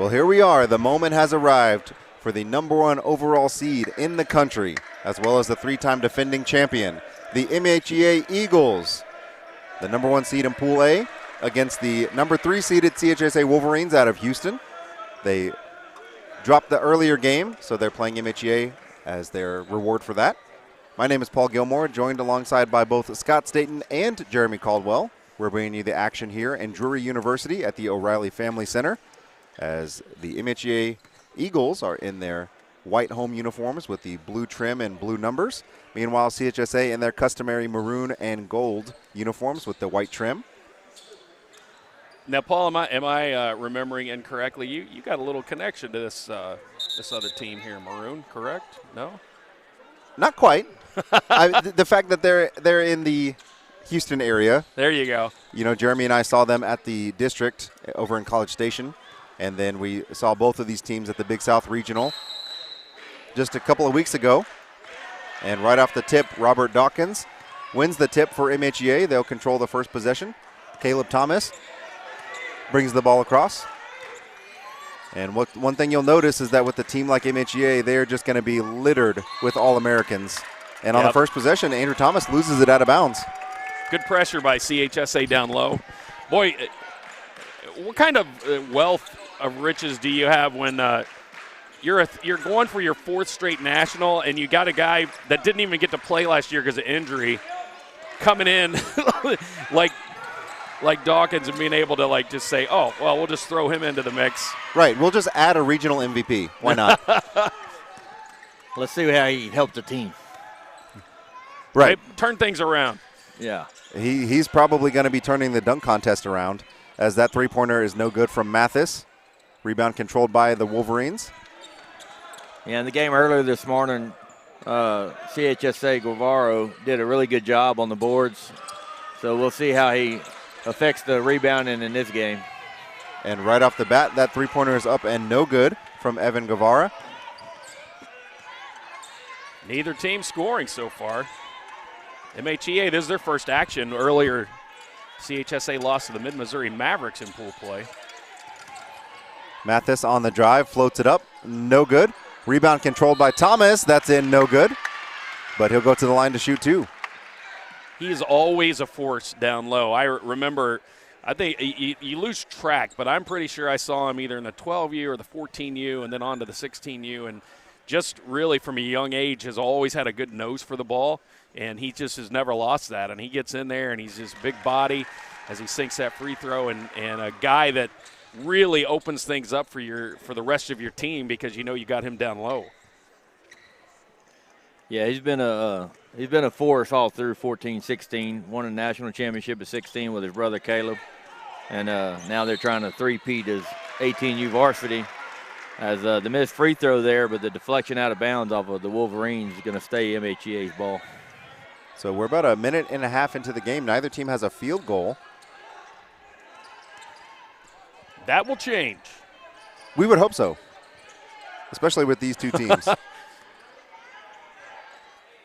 Well, here we are. The moment has arrived for the #1 overall seed in the country, as well as the 3-time defending champion, the MHEA Eagles, the #1 seed in Pool A, against the #3 seeded CHSA Wolverines out of Houston. They dropped the earlier game, so they're playing MHEA as their reward for that. My name is Paul Gilmore, joined alongside by both Scott Staten and Jeremy Caldwell. We're bringing you the action here in Drury University at the O'Reilly Family Center, as the MHEA Eagles are in their white home uniforms with the blue trim and blue numbers. Meanwhile, CHSA in their customary maroon and gold uniforms with the white trim. Now, Paul, am I remembering incorrectly? You got a little connection to this other team here, maroon, correct? No? Not quite. The fact that they're in the Houston area. There you go. You know, Jeremy and I saw them at the district over in College Station. And then we saw both of these teams at the Big South Regional just a couple of weeks ago. And right off the tip, Robert Dawkins wins the tip for MHEA. They'll control the first possession. Caleb Thomas brings the ball across. And one thing you'll notice is that with a team like MHEA, they're just going to be littered with All-Americans. And on the first possession, Andrew Thomas loses it out of bounds. Good pressure by CHSA down low. Boy, what kind of wealth of riches do you have when you're going for your 4th straight national and you got a guy that didn't even get to play last year because of injury coming in like Dawkins and being able to just say, oh, well, we'll just throw him into the mix. Right. We'll just add a regional MVP. Why not? Let's see how he helped the team. Right. Turn things around. Yeah. He's probably going to be turning the dunk contest around, as that three-pointer is no good from Mathis. Rebound controlled by the Wolverines. Yeah, in the game earlier this morning, CHSA Guevaro did a really good job on the boards. So we'll see how he affects the rebounding in this game. And right off the bat, that three-pointer is up and no good from Evan Guevara. Neither team scoring so far. MHEA, this is their first action. Earlier, CHSA lost to the Mid-Missouri Mavericks in pool play. Mathis on the drive, floats it up, no good. Rebound controlled by Thomas, that's in, no good. But he'll go to the line to shoot two. He is always a force down low. I remember, I think you lose track, but I'm pretty sure I saw him either in the 12U or the 14U and then on to the 16U. And just really from a young age has always had a good nose for the ball. And he just has never lost that. And he gets in there and he's just big body as he sinks that free throw. And a guy that really opens things up for the rest of your team because you know you got him down low. Yeah, he's been a force all through 14-16. Won a national championship at 16 with his brother Caleb, and now they're trying to three-peat his 18U varsity. As the missed free throw there, but the deflection out of bounds off of the Wolverines is going to stay MHEA's ball. So we're about a minute and a half into the game. Neither team has a field goal. That will change. We would hope so, especially with these two teams. As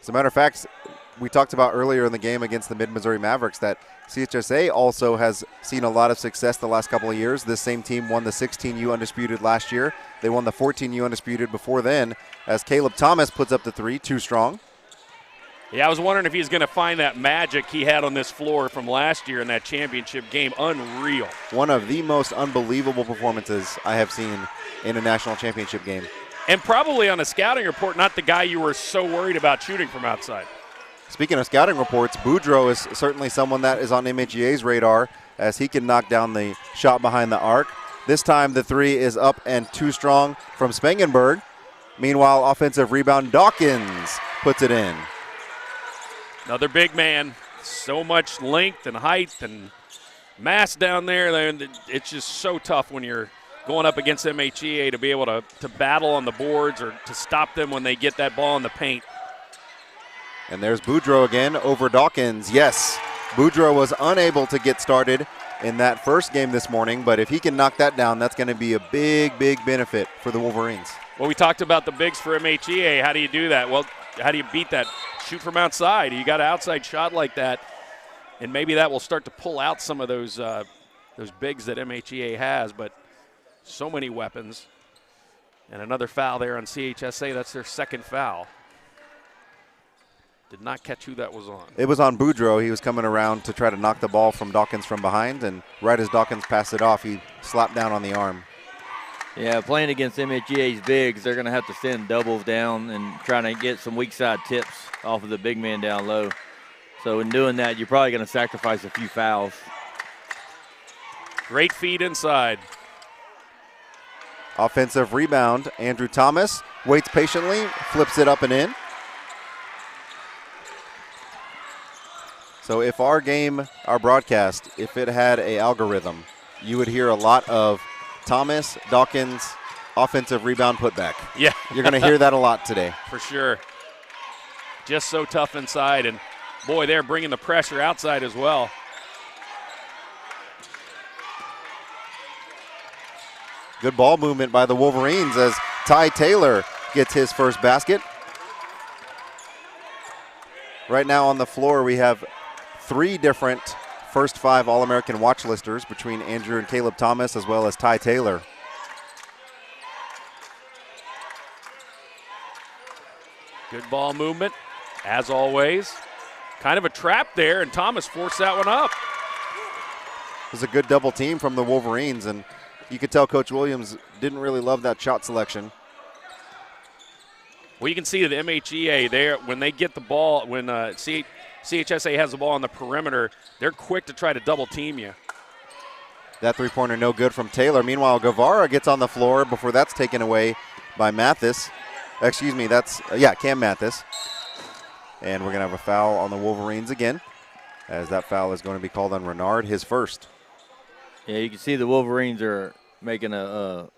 a matter of fact, we talked about earlier in the game against the Mid-Missouri Mavericks that CHSA also has seen a lot of success the last couple of years. This same team won the 16U undisputed last year. They won the 14U undisputed before then, as Caleb Thomas puts up the three, too strong. Yeah, I was wondering if he's going to find that magic he had on this floor from last year in that championship game. Unreal. One of the most unbelievable performances I have seen in a national championship game. And probably on a scouting report, not the guy you were so worried about shooting from outside. Speaking of scouting reports, Boudreaux is certainly someone that is on MHEA's radar, as he can knock down the shot behind the arc. This time the three is up and too strong from Spangenberg. Meanwhile, offensive rebound, Dawkins puts it in. Another big man, so much length and height and mass down there. It's just so tough when you're going up against MHEA to be able to battle on the boards or to stop them when they get that ball in the paint. And there's Boudreaux again over Dawkins. Yes, Boudreaux was unable to get started in that first game this morning, but if he can knock that down, that's going to be a big, big benefit for the Wolverines. Well, we talked about the bigs for MHEA. How do you do that? Well, how do you beat that? Shoot from outside. You got an outside shot like that, and maybe that will start to pull out some of those bigs that MHEA has. But So many weapons. And another foul there on CHSA. That's their second foul. Did not catch who that was on. It was on Boudreaux. He was coming around to try to knock the ball from Dawkins from behind, and right as Dawkins passed it off, he slapped down on the arm. Yeah, playing against MHEA's bigs, they're going to have to send doubles down and trying to get some weak side tips off of the big man down low. So in doing that, you're probably going to sacrifice a few fouls. Great feed inside. Offensive rebound. Andrew Thomas waits patiently, flips it up and in. So if our game, our broadcast, if it had an algorithm, you would hear a lot of Thomas, Dawkins, offensive rebound putback. Yeah. You're going to hear that a lot today. For sure. Just so tough inside, and boy, they're bringing the pressure outside as well. Good ball movement by the Wolverines as Ty Taylor gets his first basket. Right now on the floor, we have 3 different first 5 All-American watch listers between Andrew and Caleb Thomas, as well as Ty Taylor. Good ball movement, as always. Kind of a trap there, and Thomas forced that one up. It was a good double team from the Wolverines, and you could tell Coach Williams didn't really love that shot selection. Well, you can see the MHEA there, when they get the ball, when CHSA has the ball on the perimeter, they're quick to try to double team you. That three-pointer no good from Taylor. Meanwhile, Guevara gets on the floor before that's taken away by Mathis. Excuse me, that's, Cam Mathis. And we're going to have a foul on the Wolverines again, as that foul is going to be called on Renard, his first. Yeah, you can see the Wolverines are making a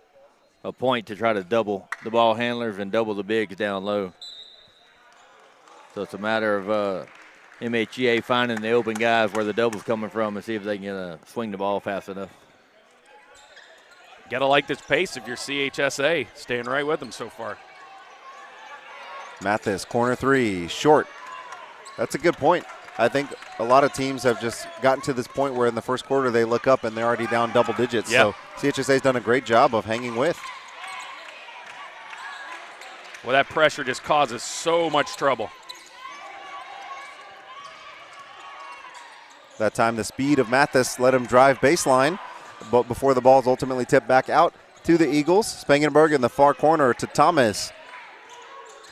point to try to double the ball handlers and double the bigs down low. So it's a matter of MHEA finding the open guys where the double's coming from and see if they can swing the ball fast enough. Got to like this pace if you're CHSA, staying right with them so far. Mathis, corner 3, short. That's a good point. I think a lot of teams have just gotten to this point where in the first quarter they look up and they're already down double digits. Yep. So CHSA's done a great job of hanging with. Well, that pressure just causes so much trouble. That time the speed of Mathis let him drive baseline, but before the ball is ultimately tipped back out to the Eagles. Spangenberg in the far corner to Thomas.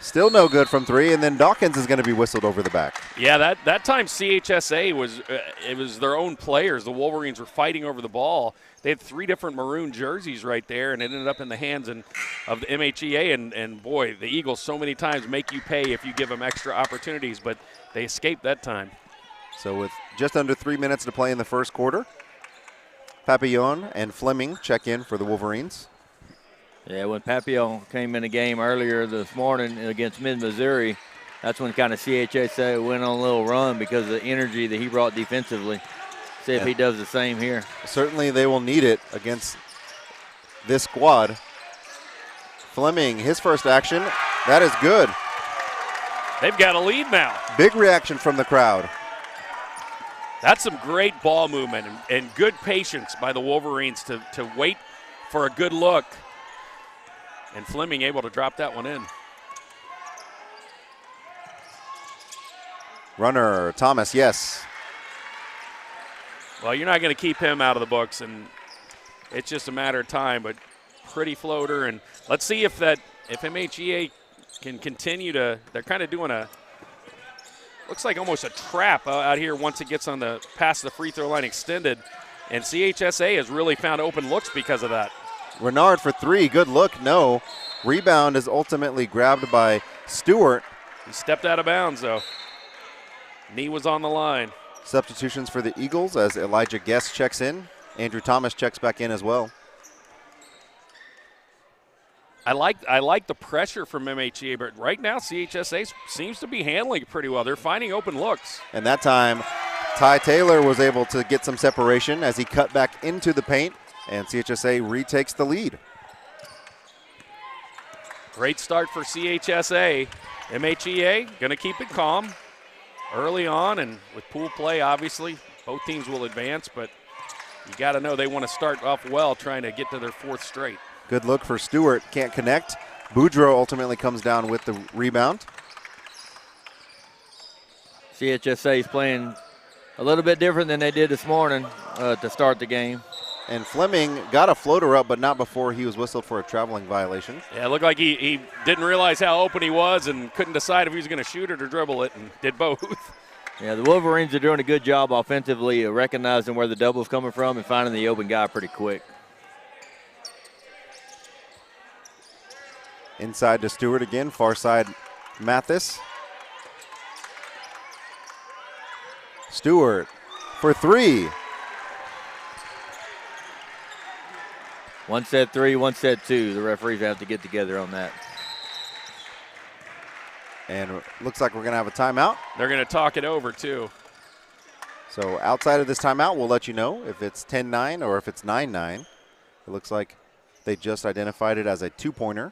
Still no good from 3, and then Dawkins is going to be whistled over the back. Yeah, that time CHSA was it was their own players. The Wolverines were fighting over the ball. They had 3 different maroon jerseys right there, and it ended up in the hands of the MHEA. And boy, the Eagles so many times make you pay if you give them extra opportunities, but they escaped that time. So with just under 3 minutes to play in the first quarter, Papillon and Fleming check in for the Wolverines. Yeah, when Papillon came in the game earlier this morning against Mid-Missouri, that's when kind of CHSA went on a little run because of the energy that he brought defensively. See if he does the same here. Certainly they will need it against this squad. Fleming, his first action, that is good. They've got a lead now. Big reaction from the crowd. That's some great ball movement and good patience by the Wolverines to wait for a good look. And Fleming able to drop that one in. Runner, Thomas, yes. Well, you're not going to keep him out of the books, and it's just a matter of time, but pretty floater. And let's see if MHEA can continue to, they're kind of doing looks like almost a trap out here once it gets on the past the free throw line extended. And CHSA has really found open looks because of that. Renard for 3, good look, no. Rebound is ultimately grabbed by Stewart. He stepped out of bounds, though. Knee was on the line. Substitutions for the Eagles as Elijah Guest checks in. Andrew Thomas checks back in as well. I like the pressure from MHEA, but right now CHSA seems to be handling it pretty well. They're finding open looks. And that time, Ty Taylor was able to get some separation as he cut back into the paint, and CHSA retakes the lead. Great start for CHSA. MHEA going to keep it calm early on, and with pool play, obviously, both teams will advance, but You got to know they want to start off well, trying to get to their 4th straight. Good look for Stewart. Can't connect. Boudreaux ultimately comes down with the rebound. CHSA is playing a little bit different than they did this morning to start the game. And Fleming got a floater up, but not before he was whistled for a traveling violation. Yeah, it looked like he didn't realize how open he was and couldn't decide if he was going to shoot it or dribble it, and did both. Yeah, the Wolverines are doing a good job offensively of recognizing where the double's coming from and finding the open guy pretty quick. Inside to Stewart again, far side Mathis. Stewart for 3. One said 3, one said 2. The referees have to get together on that. And looks like we're going to have a timeout. They're going to talk it over, too. So outside of this timeout, we'll let you know if it's 10-9 or if it's 9-9. It looks like they just identified it as a 2-pointer.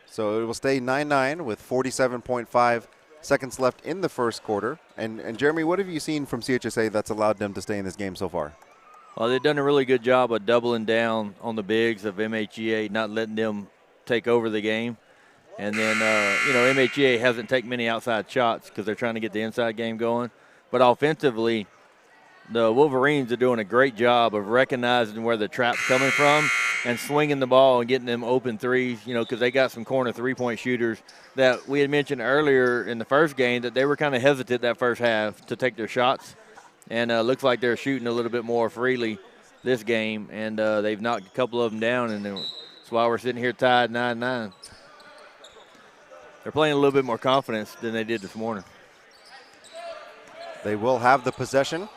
So it will stay 9-9 with 47.5 seconds left in the first quarter. And Jeremy, what have you seen from CHSA that's allowed them to stay in this game so far? Well, they've done a really good job of doubling down on the bigs of MHEA, not letting them take over the game. And then, MHEA hasn't taken many outside shots because they're trying to get the inside game going. But offensively, the Wolverines are doing a great job of recognizing where the trap's coming from and swinging the ball and getting them open threes, because they got some corner three-point shooters that we had mentioned earlier in the first game that they were kind of hesitant that first half to take their shots. And looks like they're shooting a little bit more freely this game, and they've knocked a couple of them down, and that's why we're sitting here tied 9-9. They're playing a little bit more confidence than they did this morning. They will have the possession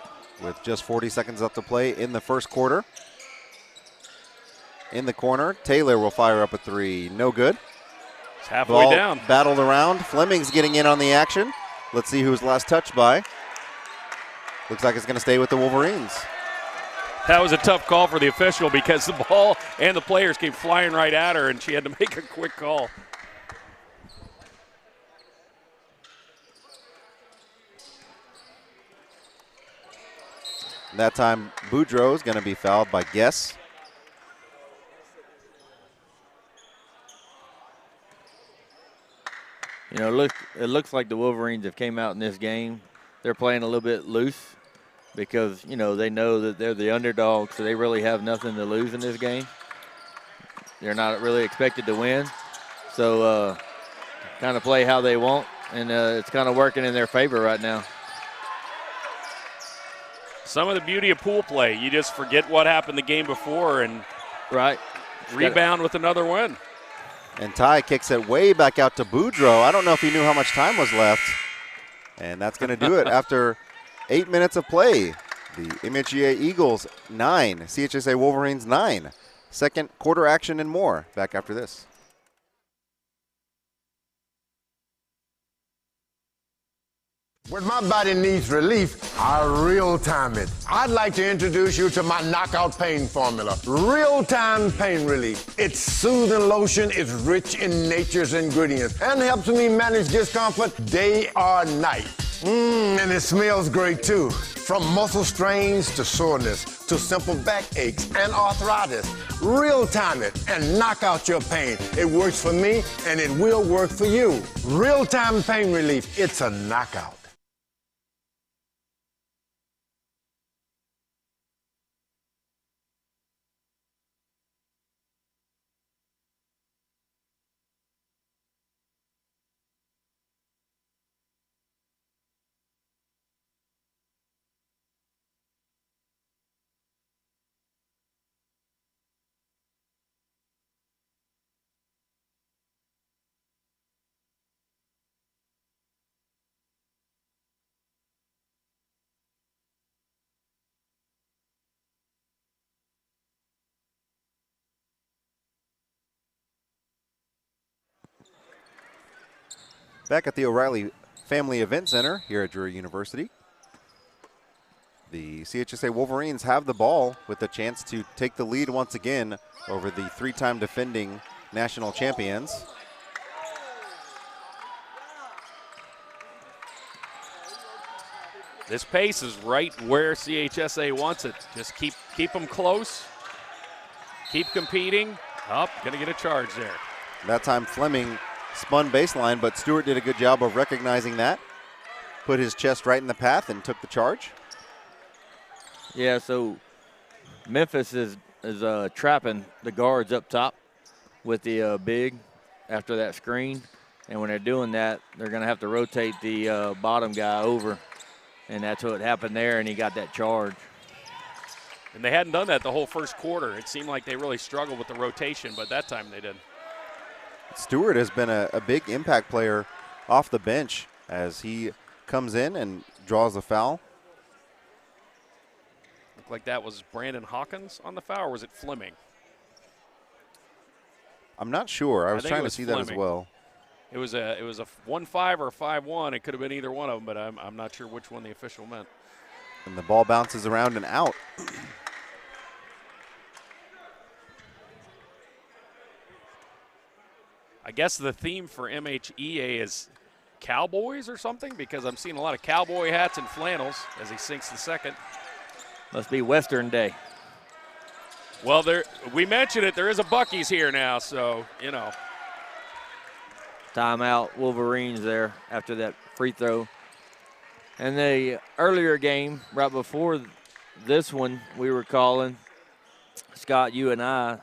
with just 40 seconds left to play in the first quarter. In the corner, Taylor will fire up a 3. No good. It's halfway Ball down. Battled around. Fleming's getting in on the action. Let's see who's last touched by. Looks like it's going to stay with the Wolverines. That was a tough call for the official because the ball and the players came flying right at her, and she had to make a quick call. That time, Boudreaux is going to be fouled by Guess. It looks like the Wolverines have came out in this game. They're playing a little bit loose because, they know that they're the underdog, so they really have nothing to lose in this game. They're not really expected to win. So kind of play how they want, and it's kind of working in their favor right now. Some of the beauty of pool play, you just forget what happened the game before and rebound with another win. And Ty kicks it way back out to Boudreaux. I don't know if he knew how much time was left. And that's going to do it after 8 minutes of play. The MHEA Eagles 9, CHSA Wolverines 9. Second quarter action and more. Back after this. When my body needs relief, I real-time it. I'd like to introduce you to my knockout pain formula, real-time pain relief. It's soothing lotion, it's rich in nature's ingredients, and helps me manage discomfort day or night. And it smells great too. From muscle strains to soreness to simple back aches and arthritis. Real-time it and knock out your pain. It works for me and it will work for you. Real-time pain relief, it's a knockout. Back at the O'Reilly Family Event Center here at Drury University. The CHSA Wolverines have the ball with a chance to take the lead once again over the 3-time defending national champions. This pace is right where CHSA wants it. Just keep them close. Keep competing. Going to get a charge there. That time Fleming spun baseline, but Stewart did a good job of recognizing that. Put his chest right in the path and took the charge. Yeah, so Memphis is trapping the guards up top with the big after that screen. And when they're doing that, they're going to have to rotate the bottom guy over. And that's what happened there, and he got that charge. And they hadn't done that the whole first quarter. It seemed like they really struggled with the rotation, but that time they did. Stewart has been a big impact player off the bench as he comes in and draws a foul. Looked like that was Brandon Hawkins on the foul, or was it Fleming? I'm not sure. I was trying to see Fleming. that as well. It was a 1-5 or a 5-1. It could have been either one of them, but I'm not sure which one the official meant. And the ball bounces around and out. I guess the theme for MHEA is Cowboys or something, because I'm seeing a lot of cowboy hats and flannels as he sinks the second. Must be Western Day. Well, we mentioned it. There is a Buc-ee's here now, so, you know. Timeout, Wolverines there after that free throw. And the earlier game, right before this one, we were calling, Scott, you and I,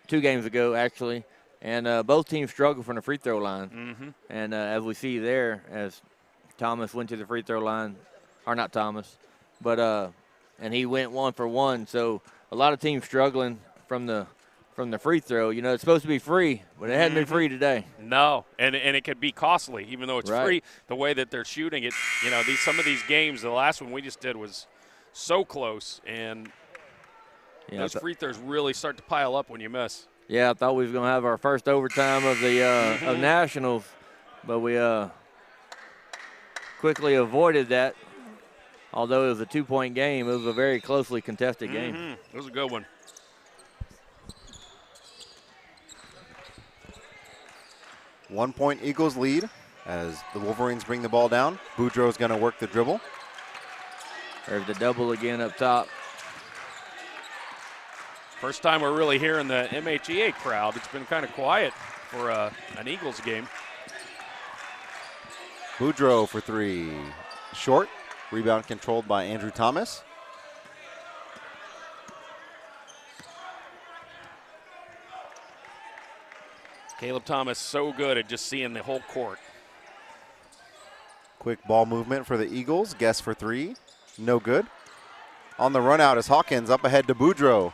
2 games ago actually, and both teams struggled from the free throw line. Mm-hmm. And as we see there, as Thomas went to the free throw line, or not Thomas, but and he went 1 for 1. So a lot of teams struggling from the free throw. You know, it's supposed to be free, but it hadn't been free today. No, and it could be costly, even though it's Right. free. The way that they're shooting it, you know, some of these games, the last one we just did was so close, and those free throws really start to pile up when you miss. Yeah, I thought we was going to have our first overtime of the of Nationals, but we quickly avoided that. Although it was a 2-point game, it was a very closely contested game. It was a good one. One-point Eagles lead as the Wolverines bring the ball down. Boudreaux's going to work the dribble. There's the double again up top. First time we're really hearing the MHEA crowd. It's been kind of quiet for an Eagles game. Boudreaux for 3. Short. Rebound controlled by Andrew Thomas. Caleb Thomas so good at just seeing the whole court. Quick ball movement for the Eagles. Guess for 3. No good. On the run out is Hawkins up ahead to Boudreaux.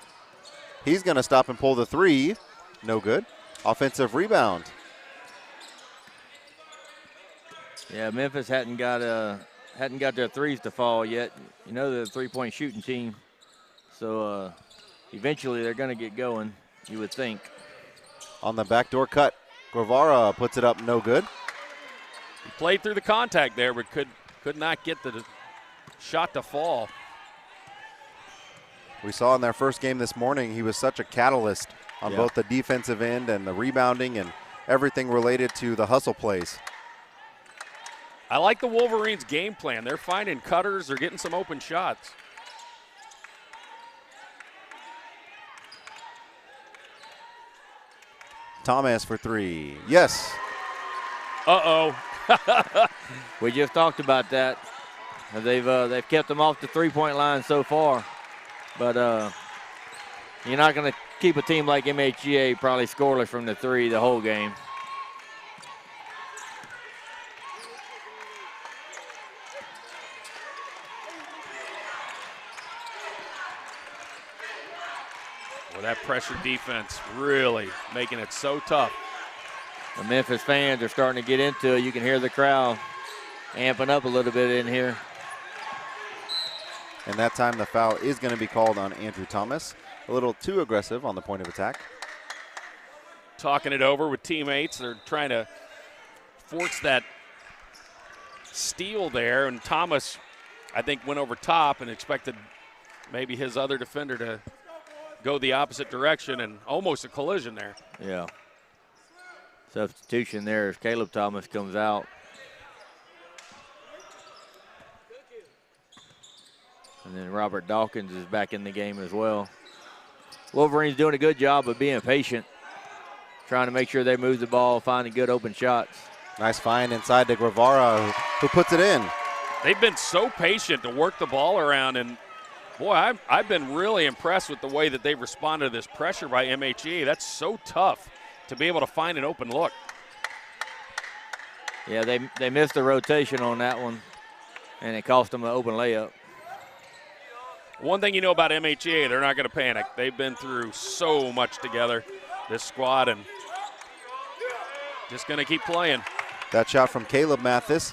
He's going to stop and pull the 3. No good. Offensive rebound. Yeah, Memphis hadn't got their threes to fall yet. You know, they're a 3-point shooting team. So eventually they're going to get going, you would think. On the backdoor cut, Guevara puts it up, no good. He played through the contact there, but could not get the shot to fall. We saw in their first game this morning, he was such a catalyst on both the defensive end and the rebounding and everything related to the hustle plays. I like the Wolverines' game plan. They're finding cutters. They're getting some open shots. Thomas for 3. Yes. Uh-oh. We just talked about that. They've kept them off the 3-point line so far. But you're not going to keep a team like MHEA probably scoreless from the 3 the whole game. Well, that pressure defense really making it so tough. The Memphis fans are starting to get into it. You can hear the crowd amping up a little bit in here. And that time the foul is going to be called on Andrew Thomas. A little too aggressive on the point of attack. Talking it over with teammates. They're trying to force that steal there. And Thomas, I think, went over top and expected maybe his other defender to go the opposite direction, and almost a collision there. Yeah. Substitution there as Caleb Thomas comes out. And then Robert Dawkins is back in the game as well. Wolverines doing a good job of being patient, trying to make sure they move the ball, finding good open shots. Nice find inside to Guevara, who puts it in. They've been so patient to work the ball around, and boy, I've been really impressed with the way that they've responded to this pressure by MHEA. That's so tough to be able to find an open look. Yeah, they missed the rotation on that one, and it cost them an open layup. One thing you know about MHEA, they're not going to panic. They've been through so much together, this squad, and just going to keep playing. That shot from Caleb Mathis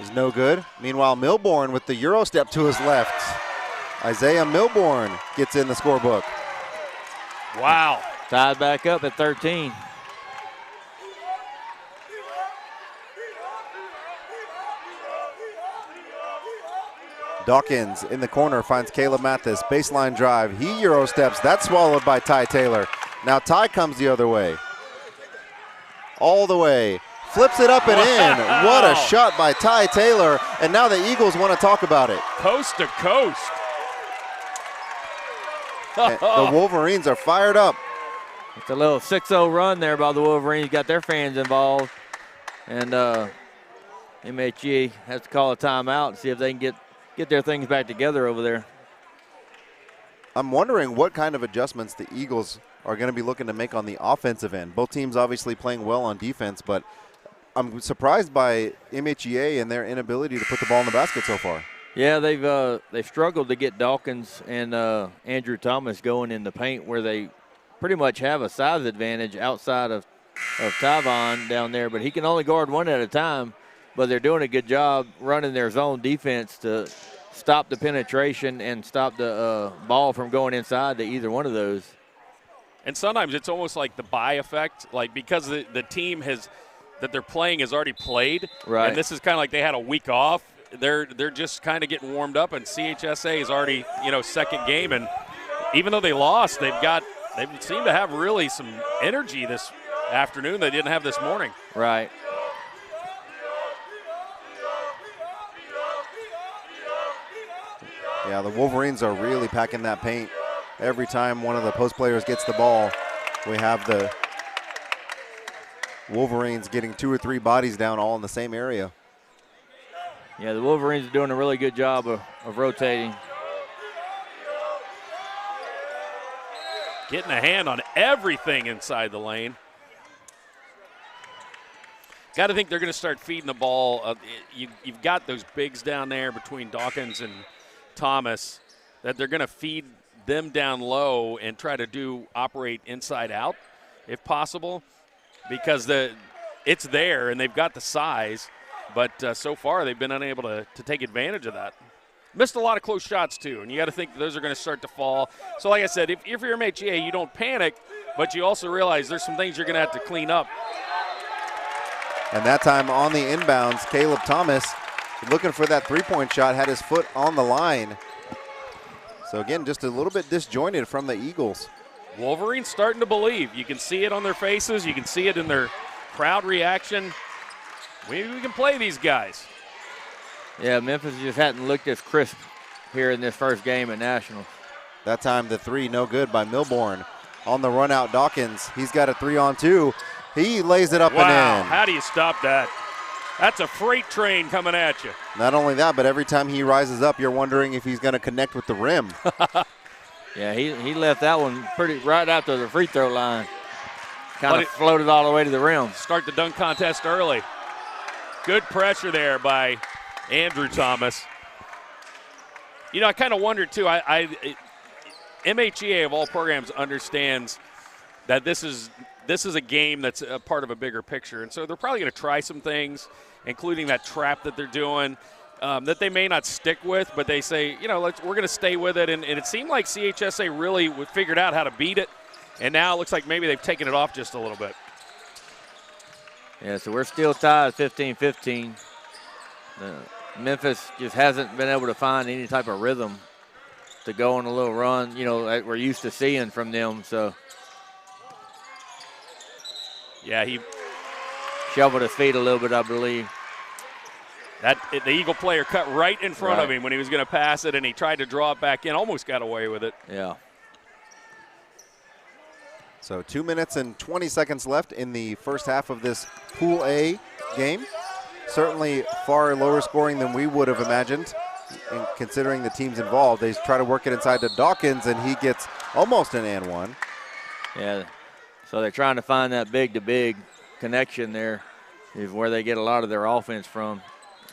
is no good. Meanwhile, Milbourne with the Euro step to his left. Isaiah Milbourne gets in the scorebook. Wow. Tied back up at 13. Dawkins in the corner finds Caleb Mathis. Baseline drive. He Euro steps. That's swallowed by Ty Taylor. Now Ty comes the other way. All the way. Flips it up and in. What a shot by Ty Taylor. And now the Eagles want to talk about it. Coast to coast. The Wolverines are fired up. It's a little 6-0 run there by the Wolverines. Got their fans involved. And MHEA has to call a timeout and see if they can get their things back together over there. I'm wondering what kind of adjustments the Eagles are going to be looking to make on the offensive end. Both teams obviously playing well on defense, but I'm surprised by MHEA and their inability to put the ball in the basket so far. Yeah, they've struggled to get Dawkins and Andrew Thomas going in the paint, where they pretty much have a size advantage outside of Tyvon down there, but he can only guard one at a time. But they're doing a good job running their zone defense to stop the penetration and stop the ball from going inside to either one of those. And sometimes it's almost like the bye effect, like because the team that they're playing has already played, right? And this is kind of like they had a week off. They're just kind of getting warmed up, and CHSA is already second game, and even though they lost, they seem to have really some energy this afternoon they didn't have this morning. Right. Yeah, the Wolverines are really packing that paint. Every time one of the post players gets the ball, we have the Wolverines getting 2 or 3 bodies down all in the same area. Yeah, the Wolverines are doing a really good job of rotating. Getting a hand on everything inside the lane. Got to think they're going to start feeding the ball. You've got those bigs down there between Dawkins and Thomas that they're going to feed them down low and try to operate inside out if possible, because it's there and they've got the size, but so far they've been unable to take advantage of that. Missed a lot of close shots too, and you got to think those are going to start to fall. So like I said, if you're MHEA, you don't panic, but you also realize there's some things you're going to have to clean up. And that time on the inbounds, Caleb Thomas looking for that three-point shot, had his foot on the line. So again, just a little bit disjointed from the Eagles. Wolverines starting to believe. You can see it on their faces. You can see it in their crowd reaction. Maybe we can play these guys. Yeah, Memphis just hadn't looked as crisp here in this first game at Nationals. That time the three, no good by Milbourne. On the run out, Dawkins, he's got a 3-on-2. He lays it up and in. Wow, how do you stop that? That's a freight train coming at you. Not only that, but every time he rises up, you're wondering if he's going to connect with the rim. Yeah, he left that one right after the free throw line. Kind of floated all the way to the rim. Start the dunk contest early. Good pressure there by Andrew Thomas. I kind of wondered, too. MHEA of all programs understands that this is a game that's a part of a bigger picture. And so they're probably going to try some things, including that trap that they're doing, that they may not stick with, but they say, we're going to stay with it. And it seemed like CHSA really figured out how to beat it. And now it looks like maybe they've taken it off just a little bit. Yeah, so we're still tied 15-15. Memphis just hasn't been able to find any type of rhythm to go on a little run, that we're used to seeing from them. So, yeah, he shoveled his feet a little bit, I believe. The Eagle player cut right in front of him when he was going to pass it, and he tried to draw it back in, almost got away with it. Yeah. So 2 minutes and 20 seconds left in the first half of this Pool A game. Certainly far lower scoring than we would have imagined, considering the teams involved. They try to work it inside to Dawkins, and he gets almost an and one. Yeah, so they're trying to find that big-to-big connection there is where they get a lot of their offense from.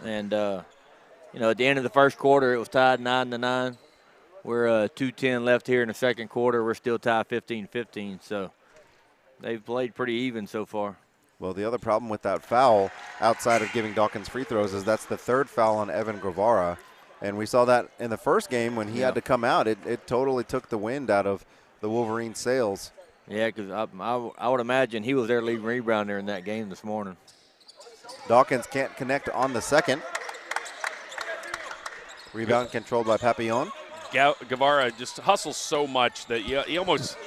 And, you know, at the end of the first quarter, it was tied 9-9. We're 2:10 left here in the second quarter. We're still tied 15-15, so they've played pretty even so far. Well, the other problem with that foul, outside of giving Dawkins free throws, is that's the third foul on Evan Guevara. And we saw that in the first game when he had to come out. It totally took the wind out of the Wolverines' sails. Yeah, because I would imagine he was their leading rebounder in that game this morning. Dawkins can't connect on the second. Rebound controlled by Papillon. Guevara just hustles so much that you almost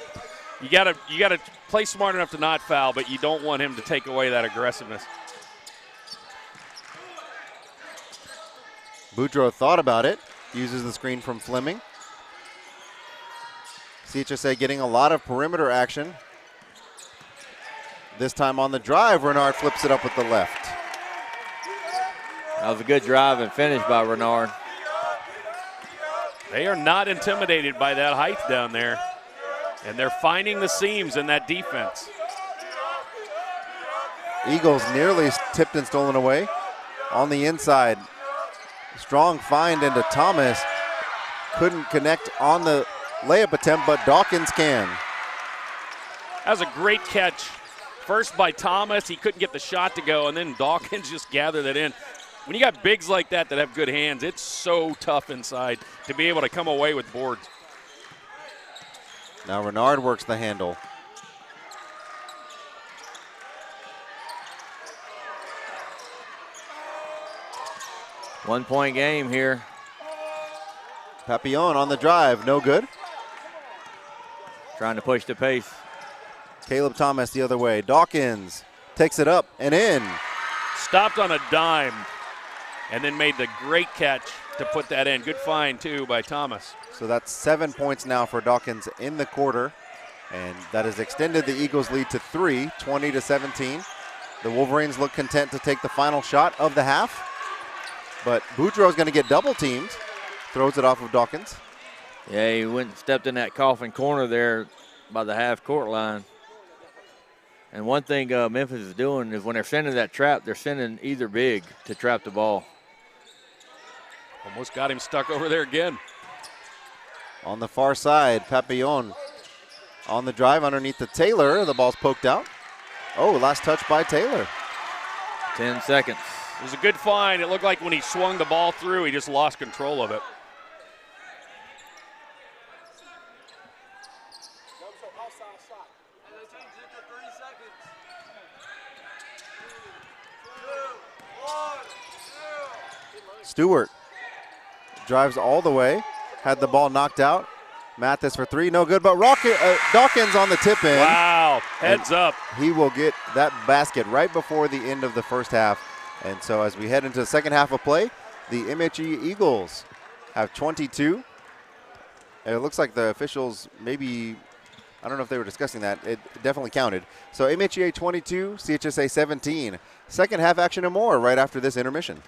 you gotta play smart enough to not foul, but you don't want him to take away that aggressiveness. Boudreaux thought about it, uses the screen from Fleming. CHSA getting a lot of perimeter action. This time on the drive, Renard flips it up with the left. That was a good drive and finish by Renard. They are not intimidated by that height down there, and they're finding the seams in that defense. Eagles nearly tipped and stolen away. On the inside, strong find into Thomas. Couldn't connect on the layup attempt, but Dawkins can. That was a great catch. First by Thomas, he couldn't get the shot to go, and then Dawkins just gathered it in. When you got bigs like that have good hands, it's so tough inside to be able to come away with boards. Now Renard works the handle. One-point game here. Papillon on the drive, no good. Trying to push the pace. Caleb Thomas the other way. Dawkins takes it up and in. Stopped on a dime and then made the great catch to put that in. Good find, too, by Thomas. So that's 7 points now for Dawkins in the quarter, and that has extended the Eagles' lead to 3, 20-17. The Wolverines look content to take the final shot of the half, but Boudreaux is going to get double-teamed. Throws it off of Dawkins. Yeah, he went and stepped in that coffin corner there by the half-court line. And one thing Memphis is doing is when they're sending that trap, they're sending either big to trap the ball. Almost got him stuck over there again. On the far side, Papillon on the drive underneath the Taylor. The ball's poked out. Oh, last touch by Taylor. 10 seconds. It was a good find. It looked like when he swung the ball through, he just lost control of it. Stewart drives all the way, had the ball knocked out. Mathis for three, no good, but Dawkins on the tip in. Wow, heads up. He will get that basket right before the end of the first half. And so as we head into the second half of play, the MHE Eagles have 22. And it looks like the officials maybe, I don't know if they were discussing that. It definitely counted. So MHEA 22, CHSA 17. Second half action and more right after this intermission.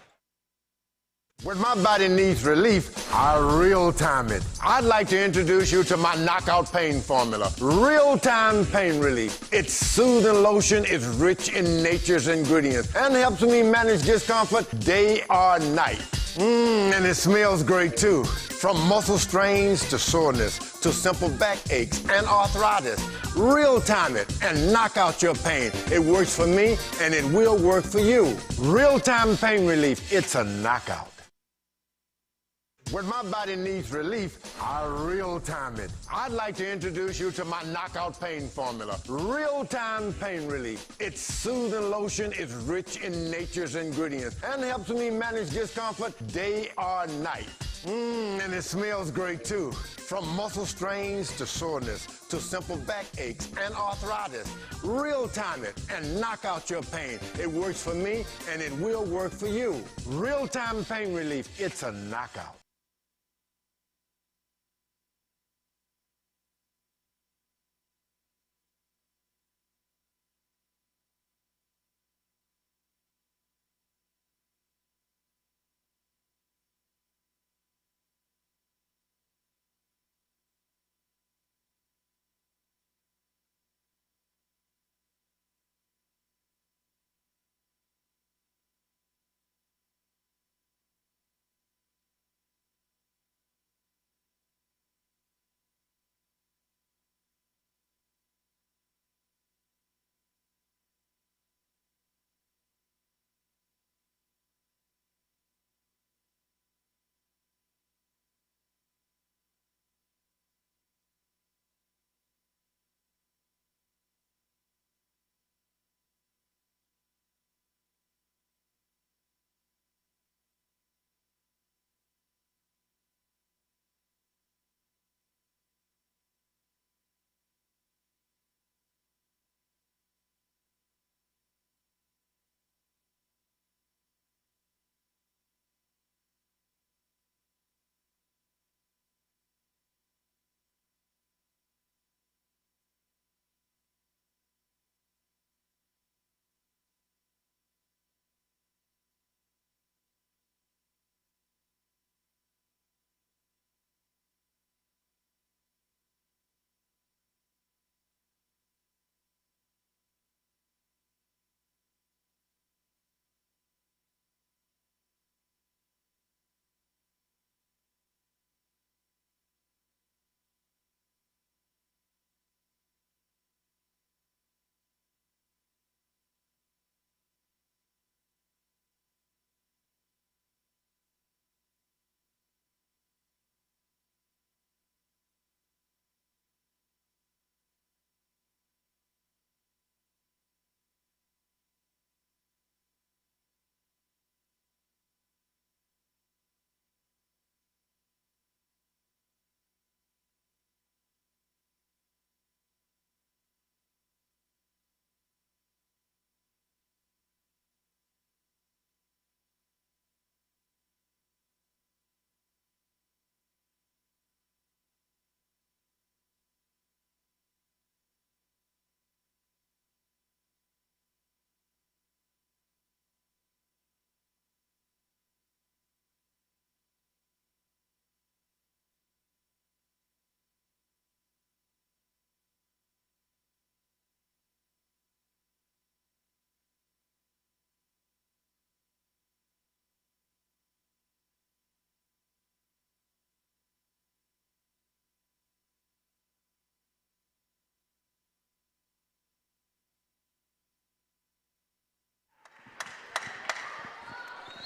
When my body needs relief, I real-time it. I'd like to introduce you to my knockout pain formula, real-time pain relief. Its soothing lotion is rich in nature's ingredients and helps me manage discomfort day or night. And it smells great too. From muscle strains to soreness to simple back aches and arthritis. Real-time it and knock out your pain. It works for me and it will work for you. Real-time pain relief, it's a knockout. When my body needs relief, I real-time it. I'd like to introduce you to my knockout pain formula. Real-time pain relief. Its soothing lotion is rich in nature's ingredients and helps me manage discomfort day or night. And it smells great too. From muscle strains to soreness to simple back aches and arthritis. Real-time it and knock out your pain. It works for me and it will work for you. Real-time pain relief. It's a knockout.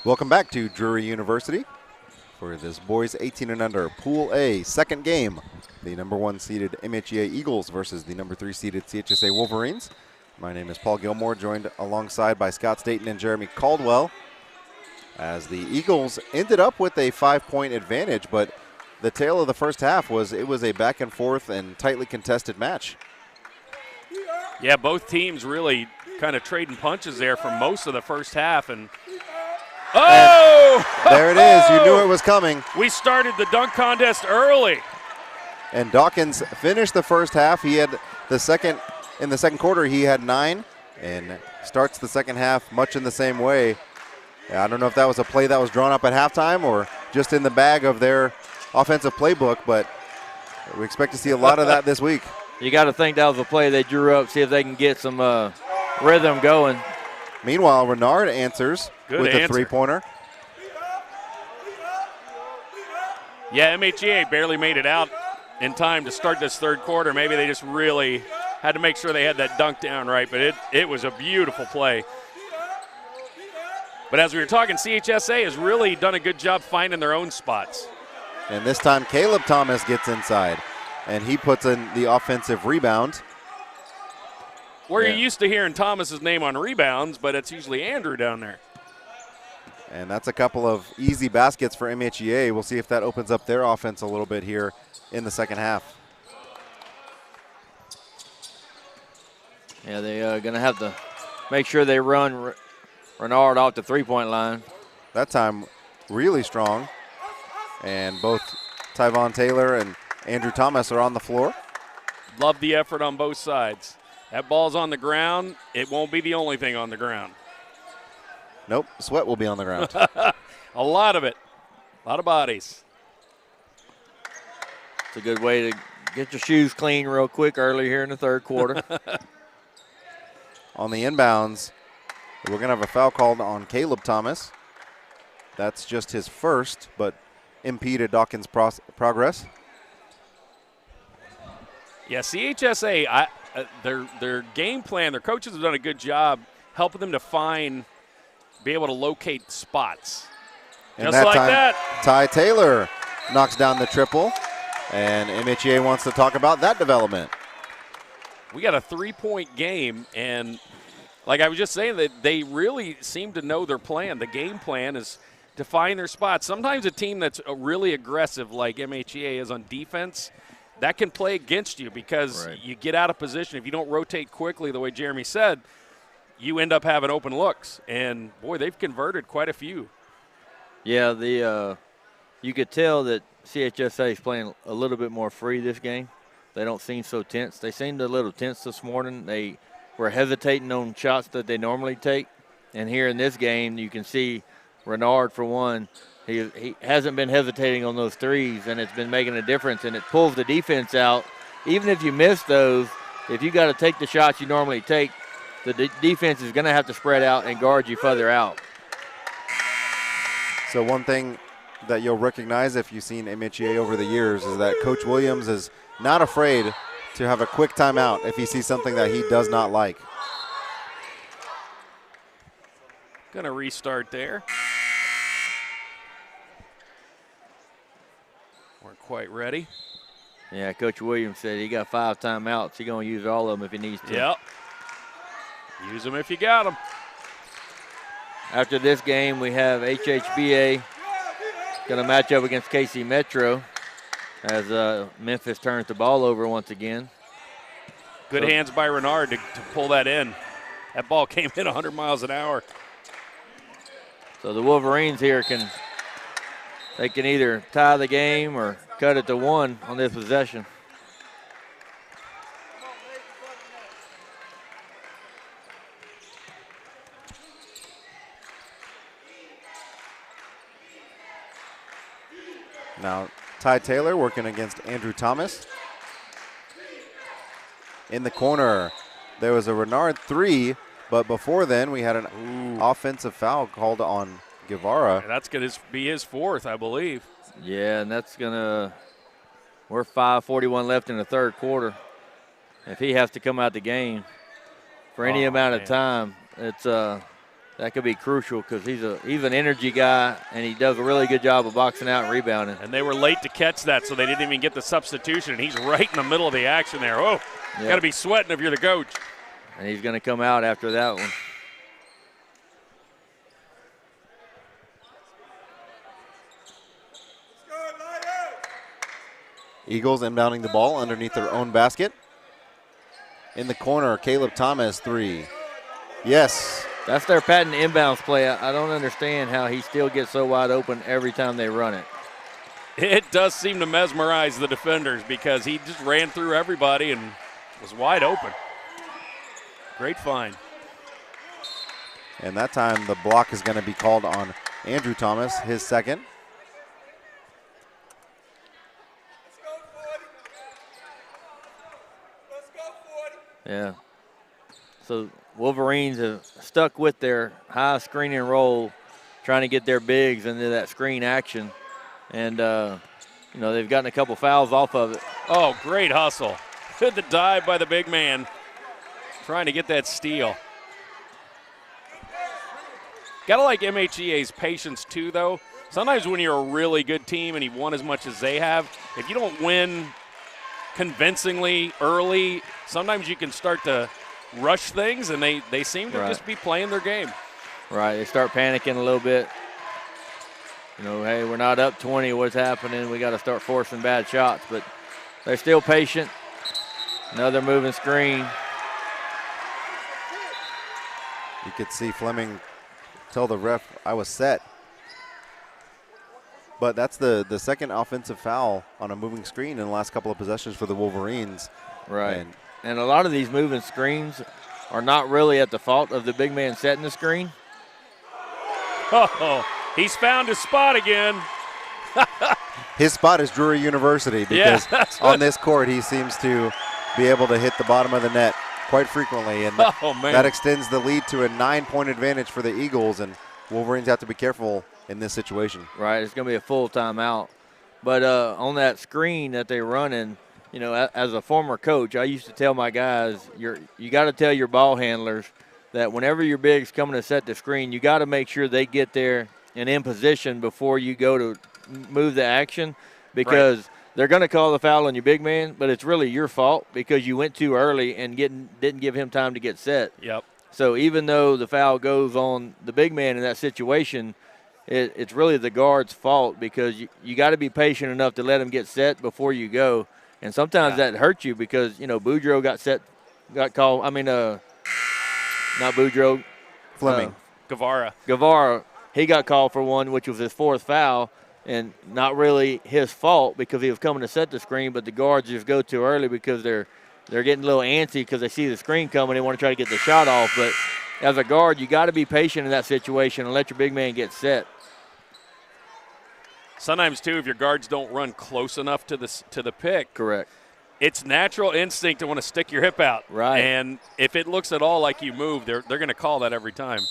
Welcome back to Drury University for this boys 18 and under Pool A second game. The number 1 seeded MHEA Eagles versus the number 3 seeded CHSA Wolverines. My name is Paul Gilmore, joined alongside by Scott Staten and Jeremy Caldwell. As the Eagles ended up with a 5-point advantage, but the tale of the first half was it was a back and forth and tightly contested match. Yeah, both teams really kind of trading punches there for most of the first half, and there it is. You knew it was coming. We started the dunk contest early. And Dawkins finished the first half. He had in the second quarter, he had 9 and starts the second half much in the same way. I don't know if that was a play that was drawn up at halftime or just in the bag of their offensive playbook, but we expect to see a lot of that this week. You got to think that was a play they drew up, see if they can get some rhythm going. Meanwhile, Renard answers with a three-pointer. Yeah, MHEA barely made it out in time to start this third quarter. Maybe they just really had to make sure they had that dunk down right, but it was a beautiful play. But as we were talking, CHSA has really done a good job finding their own spots. And this time Caleb Thomas gets inside, and he puts in the offensive rebound. Where you're used to hearing Thomas's name on rebounds, but it's usually Andrew down there. And that's a couple of easy baskets for MHEA. We'll see if that opens up their offense a little bit here in the second half. Yeah, they're going to have to make sure they run Renard off the three-point line. That time really strong. And both Tyvon Taylor and Andrew Thomas are on the floor. Love the effort on both sides. That ball's on the ground. It won't be the only thing on the ground. Nope, sweat will be on the ground. A lot of it. A lot of bodies. It's a good way to get your shoes clean real quick early here in the third quarter. On the inbounds, we're going to have a foul called on Caleb Thomas. That's just his first, but impeded Dawkins' progress. Yeah, CHSA, their game plan, their coaches have done a good job helping them to be able to locate spots. And just that like time, that. Ty Taylor knocks down the triple, and MHEA wants to talk about that development. We got a three-point game, and like I was just saying, that they really seem to know their plan. The game plan is to find their spots. Sometimes a team that's really aggressive like MHEA is on defense, that can play against you because you get out of position. If you don't rotate quickly the way Jeremy said, you end up having open looks. And, boy, they've converted quite a few. Yeah, you could tell that CHSA is playing a little bit more free this game. They don't seem so tense. They seemed a little tense this morning. They were hesitating on shots that they normally take. And here in this game, you can see Renard, for one, he hasn't been hesitating on those threes, and it's been making a difference, and it pulls the defense out. Even if you miss those, if you got to take the shots you normally take, the defense is going to have to spread out and guard you further out. So one thing that you'll recognize if you've seen MHEA over the years is that Coach Williams is not afraid to have a quick timeout if he sees something that he does not like. Going to restart there. Weren't quite ready. Yeah, Coach Williams said he got 5 timeouts. He's going to use all of them if he needs to. Yep. Use them if you got them. After this game, we have HHBA going to match up against KC Metro as Memphis turns the ball over once again. Good hands by Renard to pull that in. That ball came in 100 miles an hour. So the Wolverines here can either tie the game or cut it to 1 on this possession. Now, Ty Taylor working against Andrew Thomas. In the corner, there was a Renard 3, but before then we had an offensive foul called on Guevara. And that's going to be his 4th, I believe. Yeah, and that's going to – we're 5:41 left in the third quarter. If he has to come out the game for any amount of time, it's that could be crucial because he's an energy guy, and he does a really good job of boxing out and rebounding. And they were late to catch that, so they didn't even get the substitution. And he's right in the middle of the action there. Oh, yep. Got to be sweating if you're the coach. And he's going to come out after that one. Eagles inbounding the ball underneath their own basket. In the corner, Caleb Thomas 3. Yes. That's their patent inbounds play. I don't understand how he still gets so wide open every time they run it. It does seem to mesmerize the defenders because he just ran through everybody and was wide open. Great find. And that time the block is going to be called on Andrew Thomas, his second. Yeah. So Wolverines have stuck with their high screen and roll, trying to get their bigs into that screen action. And, they've gotten a couple fouls off of it. Oh, great hustle. Good the dive by the big man, trying to get that steal. Got to like MHEA's patience, too, though. sometimes when you're a really good team and you've won as much as they have, if you don't win convincingly early, sometimes you can start to rush things, and they seem to just be playing their game. Right, they start panicking a little bit. You know, hey, we're not up 20, what's happening? We got to start forcing bad shots, but they're still patient. Another moving screen. You could see Fleming tell the ref, I was set. But that's the second offensive foul on a moving screen in the last couple of possessions for the Wolverines. Right. And a lot of these moving screens are not really at the fault of the big man setting the screen. Oh, he's found his spot again. His spot is Drury University because on this court he seems to be able to hit the bottom of the net quite frequently. And that extends the lead to a 9-point advantage for the Eagles, and Wolverines have to be careful in this situation. Right, it's going to be a full timeout. But on that screen that they're running, you know, as a former coach, I used to tell my guys, you got to tell your ball handlers that whenever your big's coming to set the screen, you got to make sure they get there and in position before you go to move the action, because they're going to call the foul on your big man, but it's really your fault because you went too early and didn't give him time to get set. Yep. So even though the foul goes on the big man in that situation, it's really the guard's fault because you got to be patient enough to let him get set before you go. And sometimes that hurts you because, you know, Boudreaux got called. I mean, not Boudreaux. Fleming. Guevara. He got called for one, which was his fourth foul, and not really his fault because he was coming to set the screen, but the guards just go too early because they're getting a little antsy because they see the screen coming. They want to try to get the shot off. But as a guard, you got to be patient in that situation and let your big man get set. Sometimes, too, if your guards don't run close enough to the pick. Correct. It's natural instinct to want to stick your hip out. Right. And if it looks at all like you move, they're going to call that every time.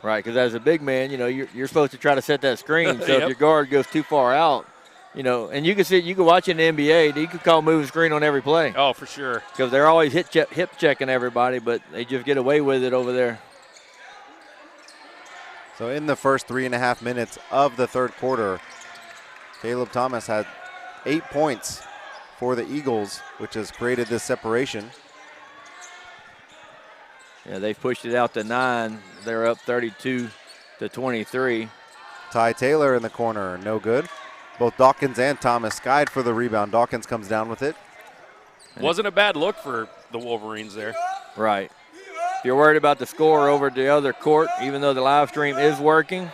Right, because as a big man, you know, you're supposed to try to set that screen. So if your guard goes too far out, you know, and you can watch in the NBA, you can call moving screen on every play. Oh, for sure. Because they're always hip checking everybody, but they just get away with it over there. So in the first 3.5 minutes of the third quarter, Caleb Thomas had 8 points for the Eagles, which has created this separation. Yeah, they've pushed it out to 9. They're up 32-23. Ty Taylor in the corner, no good. Both Dawkins and Thomas skied for the rebound. Dawkins comes down with it. Wasn't a bad look for the Wolverines there. Right. If you're worried about the score over the other court, even though the live stream is working,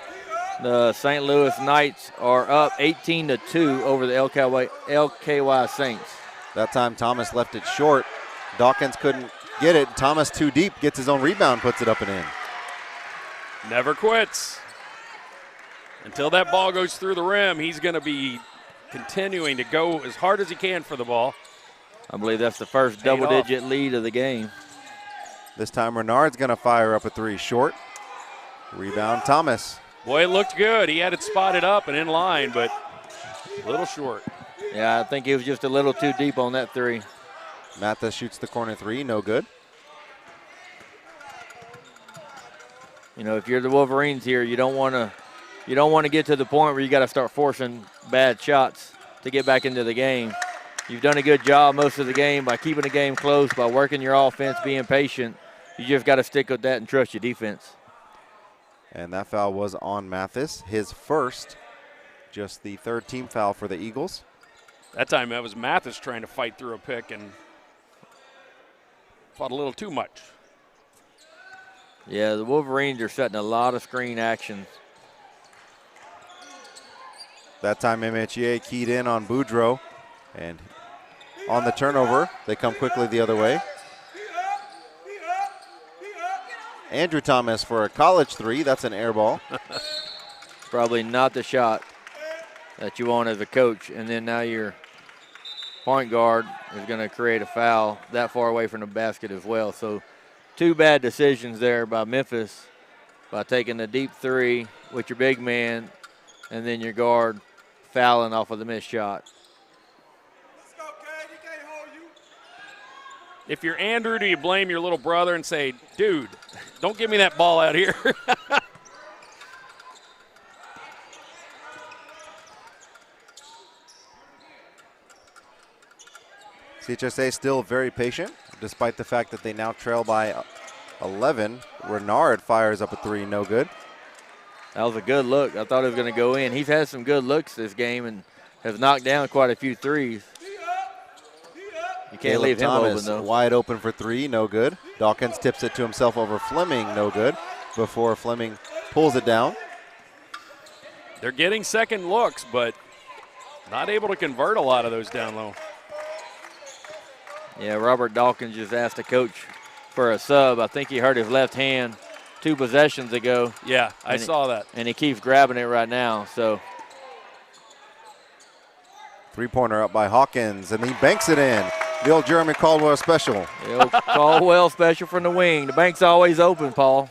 the St. Louis Knights are up 18-2 over the LKY Saints. That time Thomas left it short. Dawkins couldn't get it. Thomas too deep, gets his own rebound, puts it up and in. Never quits. Until that ball goes through the rim, he's going to be continuing to go as hard as he can for the ball. I believe that's the first double-digit lead of the game. This time Renard's going to fire up a three short. Rebound Thomas. Boy, it looked good. He had it spotted up and in line, but a little short. Yeah, I think he was just a little too deep on that three. Mathis shoots the corner three, no good. You know, if you're the Wolverines here, you don't want to get to the point where you got to start forcing bad shots to get back into the game. You've done a good job most of the game by keeping the game close, by working your offense, being patient. You just got to stick with that and trust your defense. And that foul was on Mathis, his first, just the third team foul for the Eagles. That time that was Mathis trying to fight through a pick and fought a little too much. Yeah, the Wolverines are setting a lot of screen actions. That time MHEA keyed in on Boudreaux, and on the turnover, they come quickly the other way. Andrew Thomas for a college three. That's an air ball. Probably not the shot that you want as a coach. And then now your point guard is going to create a foul that far away from the basket as well. So two bad decisions there by Memphis by taking the deep three with your big man and then your guard fouling off of the missed shot. If you're Andrew, do you blame your little brother and say, dude, don't give me that ball out here? CHSA still very patient, despite the fact that they now trail by 11. Renard fires up a three, no good. That was a good look. I thought it was going to go in. He's had some good looks this game and has knocked down quite a few threes. You can't leave him open, though. Wide open for three, no good. Dawkins tips it to himself over Fleming, no good, before Fleming pulls it down. They're getting second looks, but not able to convert a lot of those down low. Yeah, Robert Dawkins just asked the coach for a sub. I think he hurt his left hand 2 possessions ago. Yeah, I saw that. And he keeps grabbing it right now, so. Three-pointer up by Hawkins, and he banks it in. The old Jeremy Caldwell special. The old Caldwell special from the wing. The bank's always open, Paul.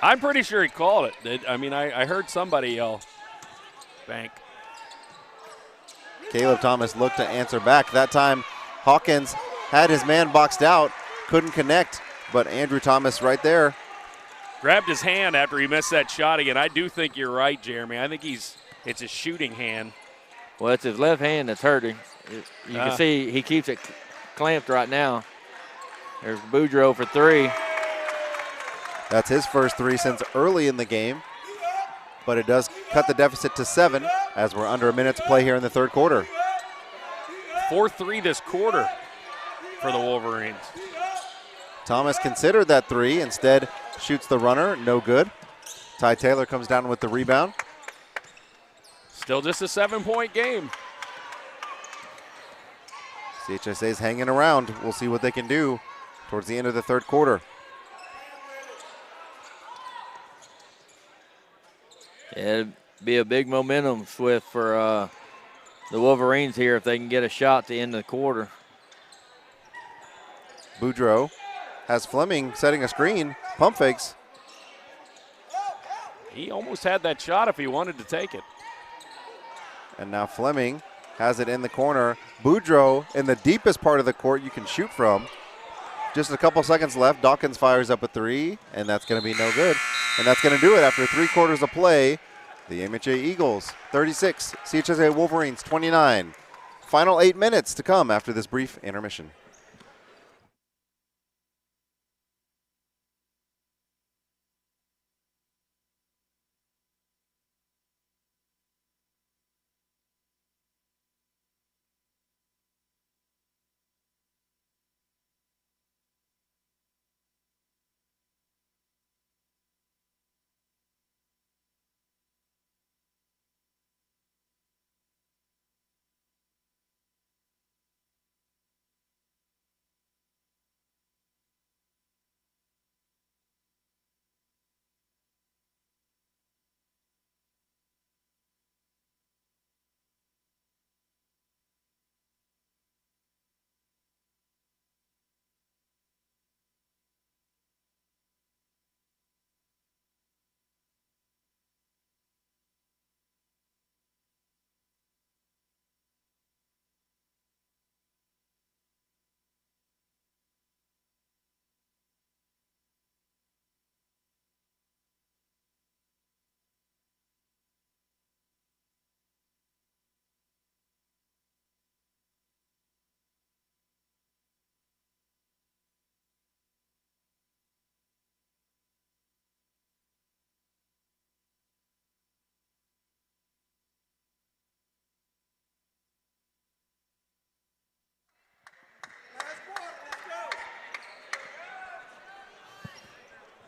I'm pretty sure he called it. I mean, I heard somebody yell, bank. Caleb Thomas looked to answer back. That time, Hawkins had his man boxed out, couldn't connect, but Andrew Thomas right there. Grabbed his hand after he missed that shot again. I do think you're right, Jeremy. I think it's a shooting hand. Well, it's his left hand that's hurting. You can see he keeps it clamped right now. There's Boudreaux for three. That's his first three since early in the game, but it does cut the deficit to 7 as we're under a minute to play here in the third quarter. 4-3 this quarter for the Wolverines. Thomas considered that three, instead shoots the runner, no good. Ty Taylor comes down with the rebound. Still just a 7-point game. CHSA's hanging around. We'll see what they can do towards the end of the third quarter. Yeah, it'd be a big momentum swift for the Wolverines here if they can get a shot to end the quarter. Boudreaux has Fleming setting a screen. Pump fakes. He almost had that shot if he wanted to take it. And now Fleming has it in the corner. Boudreaux in the deepest part of the court you can shoot from. Just a couple seconds left. Dawkins fires up a three, and that's going to be no good. And that's going to do it after 3 quarters of play. The MHEA Eagles 36, CHSA Wolverines 29. Final 8 minutes to come after this brief intermission.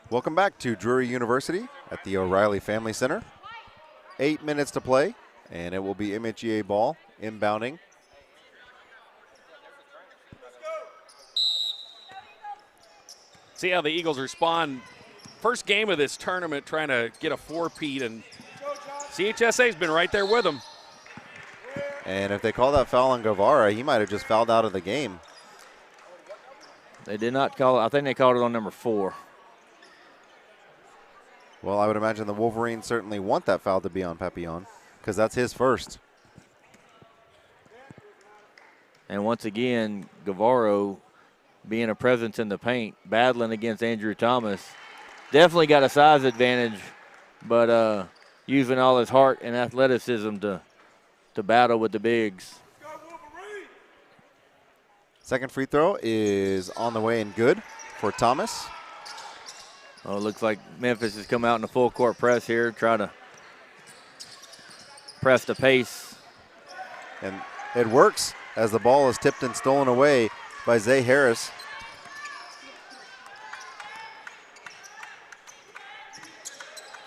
Welcome back to Drury University at the O'Reilly Family Center. 8 minutes to play, and it will be MHEA ball inbounding. See how the Eagles respond. First game of this tournament trying to get a 4-peat, and CHSA's been right there with them. And if they call that foul on Guevara, he might have just fouled out of the game. They did not call it. I think they called it on number 4. Well, I would imagine the Wolverines certainly want that foul to be on Papillon because that's his first. And once again, Guevara being a presence in the paint, battling against Andrew Thomas. Definitely got a size advantage, but using all his heart and athleticism to battle with the bigs. Second free throw is on the way and good for Thomas. Oh, it looks like Memphis has come out in a full court press here, try to press the pace. And it works as the ball is tipped and stolen away by Zay Harris.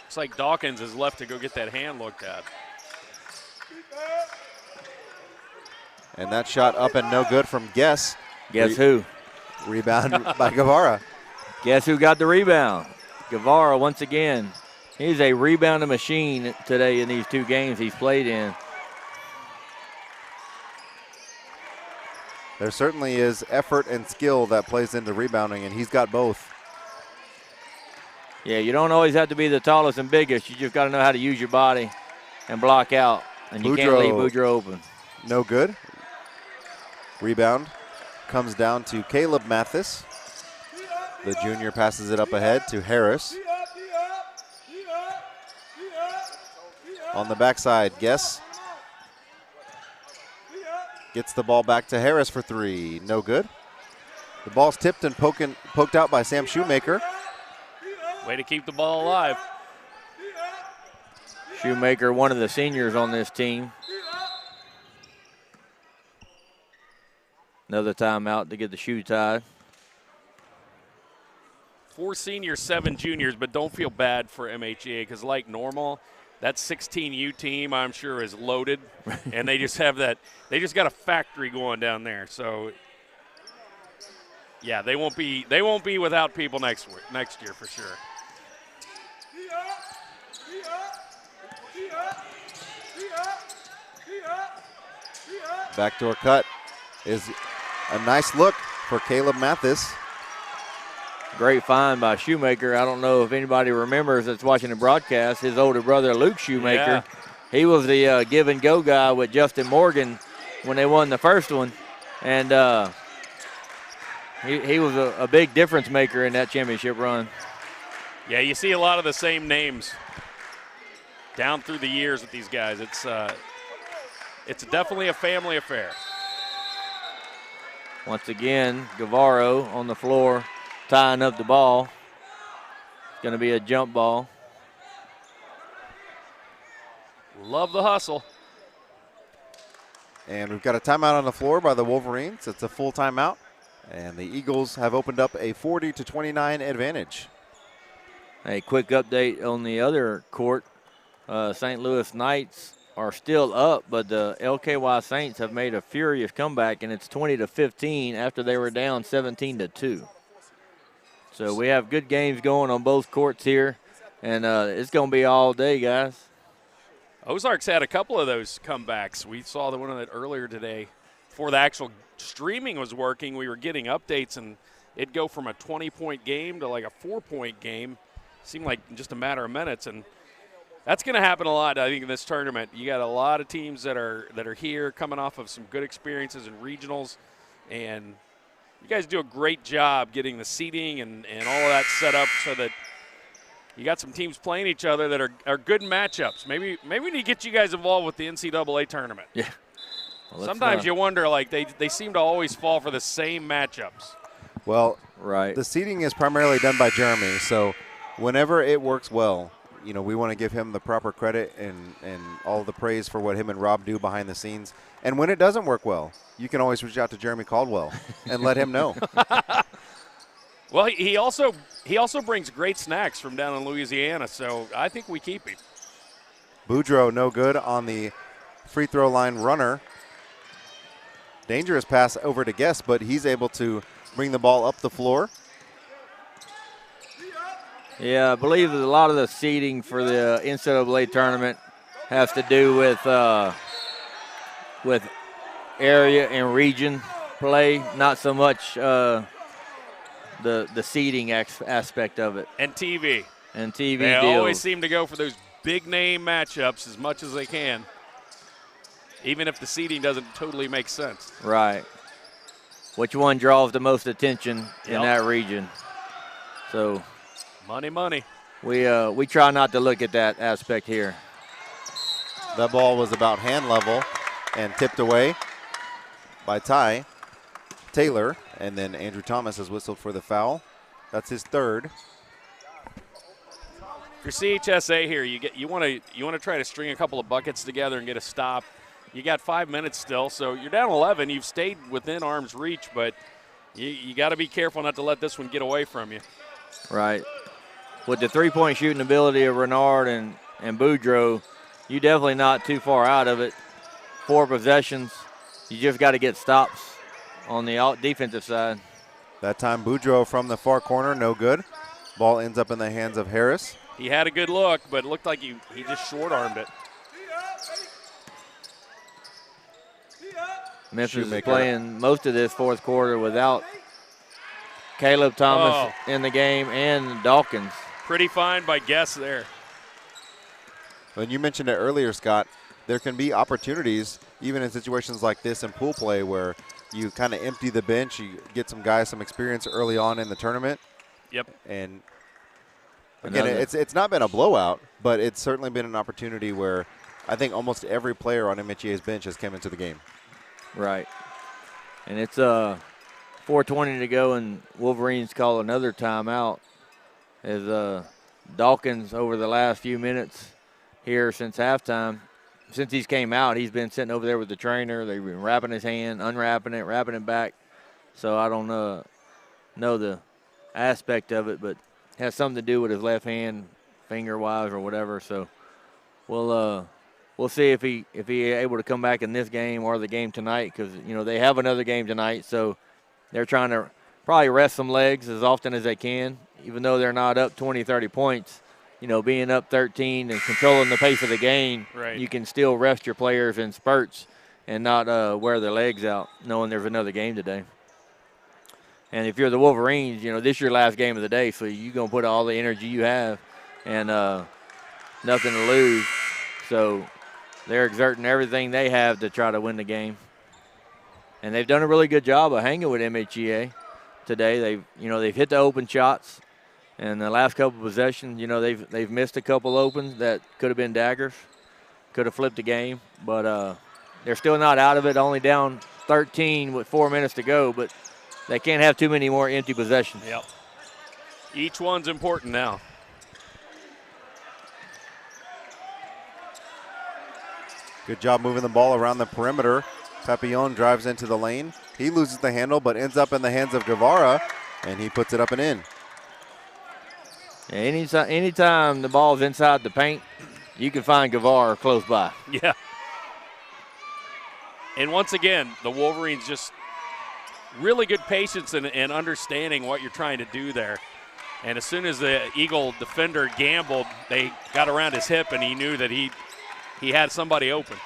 Looks like Dawkins is left to go get that hand looked at. And that shot up and no good from Guess. Guess who? Rebound by Guevara. Guess who got the rebound? Guevara once again. He's a rebounding machine today in these 2 games he's played in. There certainly is effort and skill that plays into rebounding, and he's got both. Yeah, you don't always have to be the tallest and biggest. You just got to know how to use your body and block out. And you can't leave Boudreaux open. No good. Rebound comes down to Caleb Mathis. The junior passes it up ahead to Harris. On the backside, Guess gets the ball back to Harris for 3. No good. The ball's tipped and poked out by Sam Shoemaker. Way to keep the ball alive. Shoemaker, one of the seniors on this team. Another timeout to get the shoe tied. 4 seniors, 7 juniors, but don't feel bad for MHEA because like normal, that 16U team I'm sure is loaded, and they just have that. They just got a factory going down there. So yeah, they won't be without people next year for sure. Backdoor cut is a nice look for Caleb Mathis. Great find by Shoemaker. I don't know if anybody remembers that's watching the broadcast. His older brother, Luke Shoemaker, he was the give and go guy with Justin Morgan when they won the first one. And he was a big difference maker in that championship run. Yeah, you see a lot of the same names down through the years with these guys. It's definitely a family affair. Once again, Guevara on the floor, tying up the ball. It's going to be a jump ball. Love the hustle. And we've got a timeout on the floor by the Wolverines. It's a full timeout. And the Eagles have opened up a 40-29 advantage. A quick update on the other court. St. Louis Knights are still up, but the LKY Saints have made a furious comeback, and it's 20-15 after they were down 17-2. So we have good games going on both courts here, and it's going to be all day, guys. Ozarks had a couple of those comebacks. We saw the one of that earlier today. Before the actual streaming was working, we were getting updates, and it'd go from a 20-point game to like a 4-point game. Seemed like just a matter of minutes, and that's going to happen a lot, I think, in this tournament. You got a lot of teams that are here coming off of some good experiences in regionals, and you guys do a great job getting the seating and all of that set up so that you got some teams playing each other that are good matchups. Maybe we need to get you guys involved with the NCAA tournament. Yeah. Well, sometimes you wonder, like, they seem to always fall for the same matchups. Well, right. The seating is primarily done by Jeremy, so whenever it works well, you know, we want to give him the proper credit and all the praise for what him and Rob do behind the scenes. And when it doesn't work well, you can always reach out to Jeremy Caldwell and let him know. Well, he also brings great snacks from down in Louisiana, so I think we keep him. Boudreaux no good on the free throw line runner. Dangerous pass over to Guess, but he's able to bring the ball up the floor. Yeah, I believe that a lot of the seeding for the NCAA tournament has to do with area and region play, not so much the seeding aspect of it. And TV. And TV They deals. always seem to go for those big-name matchups as much as they can, even if the seeding doesn't totally make sense. Right. Which one draws the most attention in that region? So money. We try not to look at that aspect here. That ball was about hand level and tipped away by Ty. Taylor, and then Andrew Thomas has whistled for the foul. That's his third. For CHSA here, you want to try to string a couple of buckets together and get a stop. You got 5 minutes still, so you're down 11. You've stayed within arm's reach, but you got to be careful not to let this one get away from you. Right. With the three-point shooting ability of Renard and Boudreaux, you definitely not too far out of it. 4 possessions. You just got to get stops on the defensive side. That time Boudreaux from the far corner, no good. Ball ends up in the hands of Harris. He had a good look, but it looked like he just short-armed it. Memphis is playing most of this fourth quarter without Caleb Thomas in the game and Dawkins. Pretty fine by Guess there. When you mentioned it earlier, Scott, there can be opportunities, even in situations like this in pool play, where you kind of empty the bench, you get some guys some experience early on in the tournament. Yep. And again, it's not been a blowout, but it's certainly been an opportunity where I think almost every player on MHEA's bench has come into the game. Right. And it's 4:20 to go, and Wolverines call another timeout as Dawkins, over the last few minutes here since halftime, since he's came out, he's been sitting over there with the trainer. They've been wrapping his hand, unwrapping it, wrapping it back. So I don't know the aspect of it, but it has something to do with his left hand, finger-wise or whatever. So we'll see if he able to come back in this game or the game tonight, because they have another game tonight. So they're trying to probably rest some legs as often as they can, even though they're not up 20, 30 points. Being up 13 and controlling the pace of the game, right, you can still rest your players in spurts and not wear their legs out, knowing there's another game today. And if you're the Wolverines, this is your last game of the day, so you're going to put all the energy you have and nothing to lose. So they're exerting everything they have to try to win the game. And they've done a really good job of hanging with MHEA today. They've hit the open shots. And the last couple of possessions, they've missed a couple opens that could have been daggers, could have flipped the game. But they're still not out of it, only down 13 with 4 minutes to go. But they can't have too many more empty possessions. Yep. Each one's important now. Good job moving the ball around the perimeter. Papillon drives into the lane. He loses the handle, but ends up in the hands of Guevara, and he puts it up and in. Anytime the ball's inside the paint, you can find Guevara close by. Yeah. And once again, the Wolverines just really good patience and understanding what you're trying to do there. And as soon as the Eagle defender gambled, they got around his hip, and he knew that he had somebody open.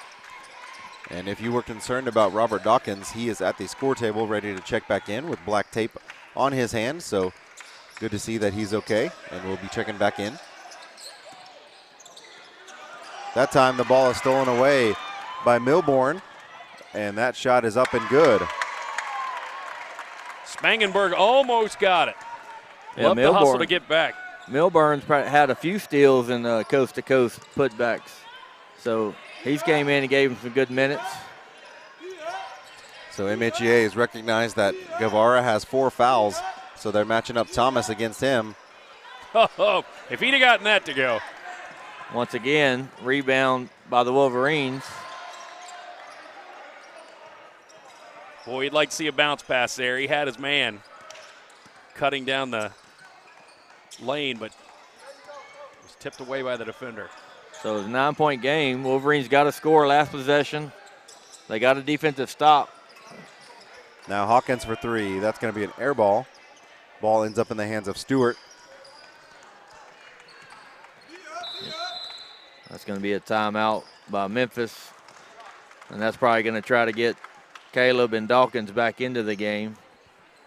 And if you were concerned about Robert Dawkins, he is at the score table ready to check back in with black tape on his hand. So good to see that he's okay, and we'll be checking back in. That time the ball is stolen away by Milbourne, and that shot is up and good. Spangenberg almost got it. Yeah, Love the hustle to get back. Milburn's had a few steals in coast-to-coast putbacks. So he's came in and gave him some good minutes. So MHEA has recognized that Guevara has 4 fouls, so they're matching up Thomas against him. Oh, if he'd have gotten that to go. Once again, rebound by the Wolverines. Boy, you'd like to see a bounce pass there. He had his man cutting down the lane, but was tipped away by the defender. So it's a 9-point game. Wolverines got to score last possession. They got a defensive stop. Now Hawkins for 3. That's going to be an air ball. Ball ends up in the hands of Stewart. That's going to be a timeout by Memphis. And that's probably going to try to get Caleb and Dawkins back into the game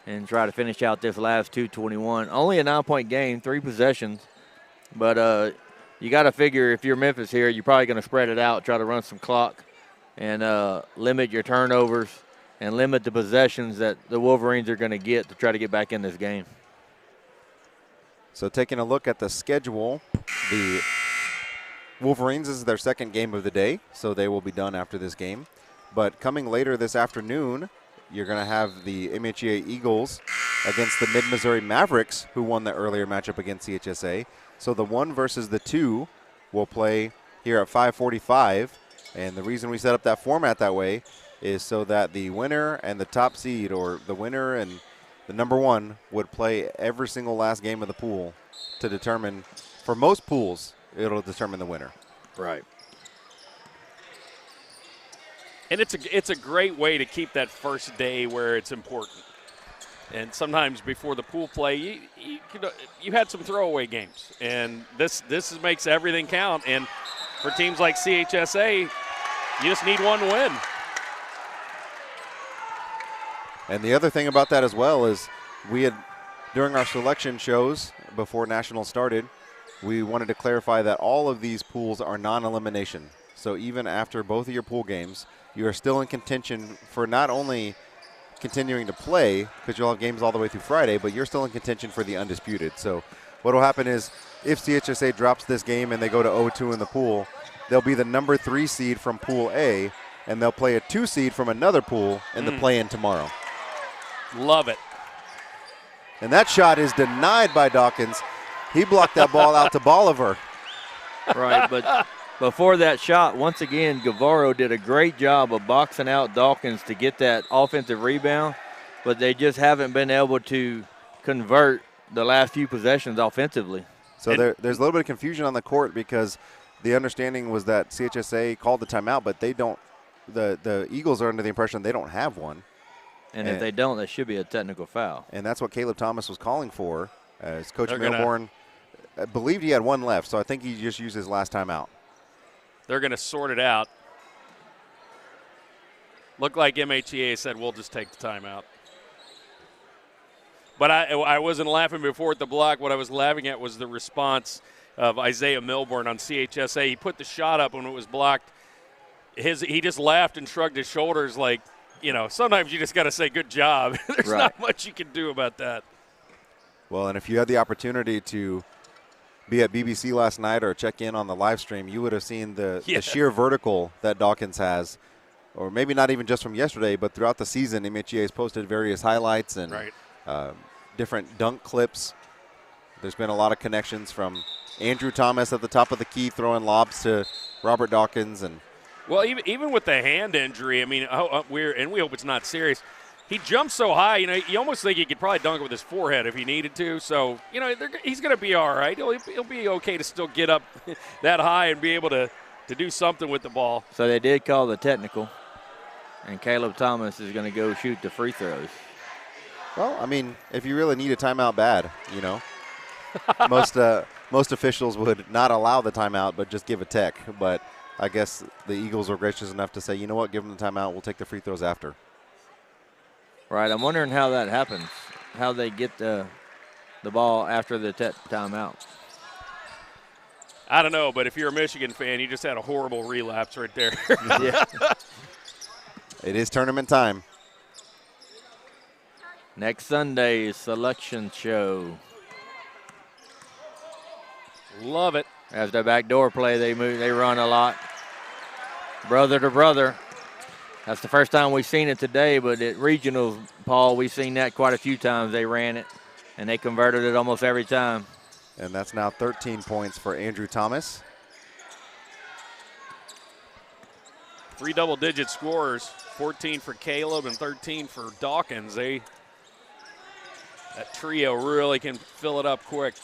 and try to finish out this last 2:21. Only a 9-point game, 3 possessions. But you got to figure if you're Memphis here, you're probably going to spread it out, try to run some clock, and limit your turnovers and limit the possessions that the Wolverines are going to get to try to get back in this game. So taking a look at the schedule, the Wolverines is their second game of the day, so they will be done after this game. But coming later this afternoon you're going to have the MHEA Eagles against the Mid-Missouri Mavericks, who won the earlier matchup against CHSA. So the 1 versus the 2 will play here at 5:45. And the reason we set up that format that way is so that the winner and the top seed, or the winner and the number 1, would play every single last game of the pool to determine, for most pools, it'll determine the winner. Right. And it's a great way to keep that first day where it's important. And sometimes before the pool play, you had some throwaway games, and this makes everything count. And for teams like CHSA, you just need one win. And the other thing about that as well is we had, during our selection shows before Nationals started, we wanted to clarify that all of these pools are non-elimination. So even after both of your pool games, you are still in contention for not only continuing to play, because you'll have games all the way through Friday, but you're still in contention for the undisputed. So what will happen is if CHSA drops this game and they go to 0-2 in the pool, they'll be the number 3 seed from Pool A, and they'll play a 2 seed from another pool in the play-in tomorrow. Love it. And that shot is denied by Dawkins. He blocked that ball out to Bolivar. Right, but before that shot, once again, Guevara did a great job of boxing out Dawkins to get that offensive rebound, but they just haven't been able to convert the last few possessions offensively. So there's a little bit of confusion on the court because the understanding was that CHSA called the timeout, but they don't. The Eagles are under the impression they don't have one. And if they don't, that should be a technical foul. And that's what Caleb Thomas was calling for, as Coach Milborn believed he had one left, so I think he just used his last timeout. They're going to sort it out. Looked like MHEA said, we'll just take the timeout. But I wasn't laughing before at the block. What I was laughing at was the response of Isaiah Milborn on CHSA. He put the shot up when it was blocked. He just laughed and shrugged his shoulders like, sometimes you just got to say good job. There's not much you can do about that. Well, and if you had the opportunity to be at BBC last night or check in on the live stream, you would have seen the sheer vertical that Dawkins has, or maybe not even just from yesterday, but throughout the season, MHEA has posted various highlights and different dunk clips. There's been a lot of connections from Andrew Thomas at the top of the key throwing lobs to Robert Dawkins. And well, even with the hand injury, I mean, we hope it's not serious. He jumps so high, you almost think he could probably dunk it with his forehead if he needed to. So, he's going to be all right. He'll be okay to still get up that high and be able to do something with the ball. So they did call the technical, and Caleb Thomas is going to go shoot the free throws. Well, I mean, if you really need a timeout bad, most officials would not allow the timeout but just give a tech. But I guess the Eagles were gracious enough to say, you know what, give them the timeout. We'll take the free throws after. Right, I'm wondering how that happens, how they get the ball after the timeout. I don't know, but if you're a Michigan fan, you just had a horrible relapse right there. Yeah. It is tournament time. Next Sunday, selection show. Love it. As their backdoor play, they run a lot. Brother to brother. That's the first time we've seen it today, but at regionals, Paul, we've seen that quite a few times. They ran it, and they converted it almost every time. And that's now 13 points for Andrew Thomas. 3 double-digit scorers, 14 for Caleb and 13 for Dawkins. That trio really can fill it up quick.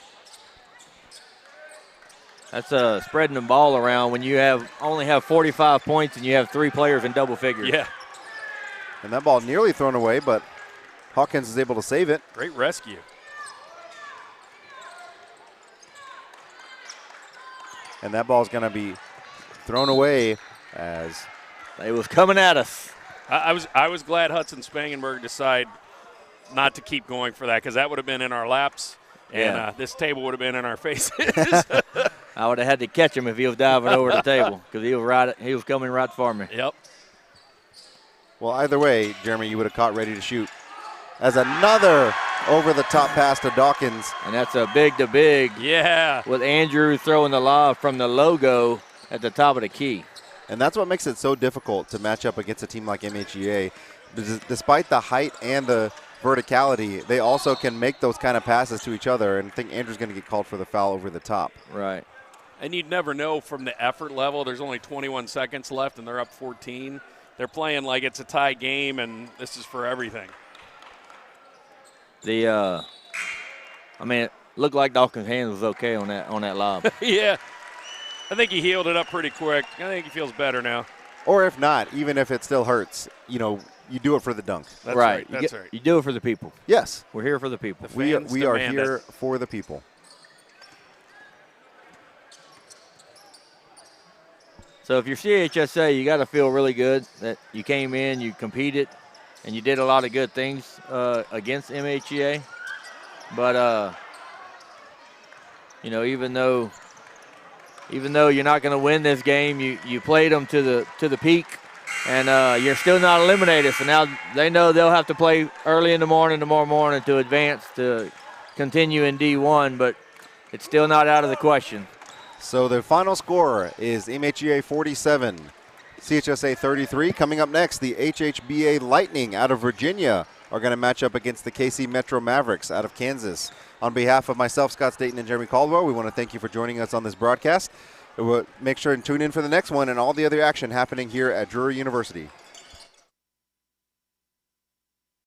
That's spreading the ball around when you only have 45 points and you have 3 players in double figures. Yeah. And that ball nearly thrown away, but Hawkins is able to save it. Great rescue. And that ball's going to be thrown away as it was coming at us. I was glad Hudson Spangenberg decided not to keep going for that, because that would have been in our laps, and this table would have been in our faces. I would have had to catch him if he was diving over the table, because he was coming right for me. Yep. Well, either way, Jeremy, you would have caught ready to shoot. As another over-the-top pass to Dawkins. And that's a big-to-big. Yeah. With Andrew throwing the lob from the logo at the top of the key. And that's what makes it so difficult to match up against a team like MHEA, despite the height and the verticality, they also can make those kind of passes to each other, and I think Andrew's going to get called for the foul over the top. Right. And you'd never know from the effort level. There's only 21 seconds left, and they're up 14. They're playing like it's a tie game, and this is for everything. I mean, it looked like Dawkins' hands was okay on that lob. Yeah. I think he healed it up pretty quick. I think he feels better now. Or if not, even if it still hurts, you do it for the dunk. That's right. That's right. You do it for the people. Yes. We're here for the people. We are here for the people. So if you're CHSA, you got to feel really good that you came in, you competed, and you did a lot of good things against MHEA. But even though you're not going to win this game, you played them to the peak, and you're still not eliminated. So now they know they'll have to play early in the morning tomorrow morning to advance to continue in D1, but it's still not out of the question. So the final score is MHEA 47, CHSA 33. Coming up next, the HHBA Lightning out of Virginia are going to match up against the KC Metro Mavericks out of Kansas. On behalf of myself, Scott Staten, and Jeremy Caldwell, we want to thank you for joining us on this broadcast. We'll make sure and tune in for the next one and all the other action happening here at Drury University.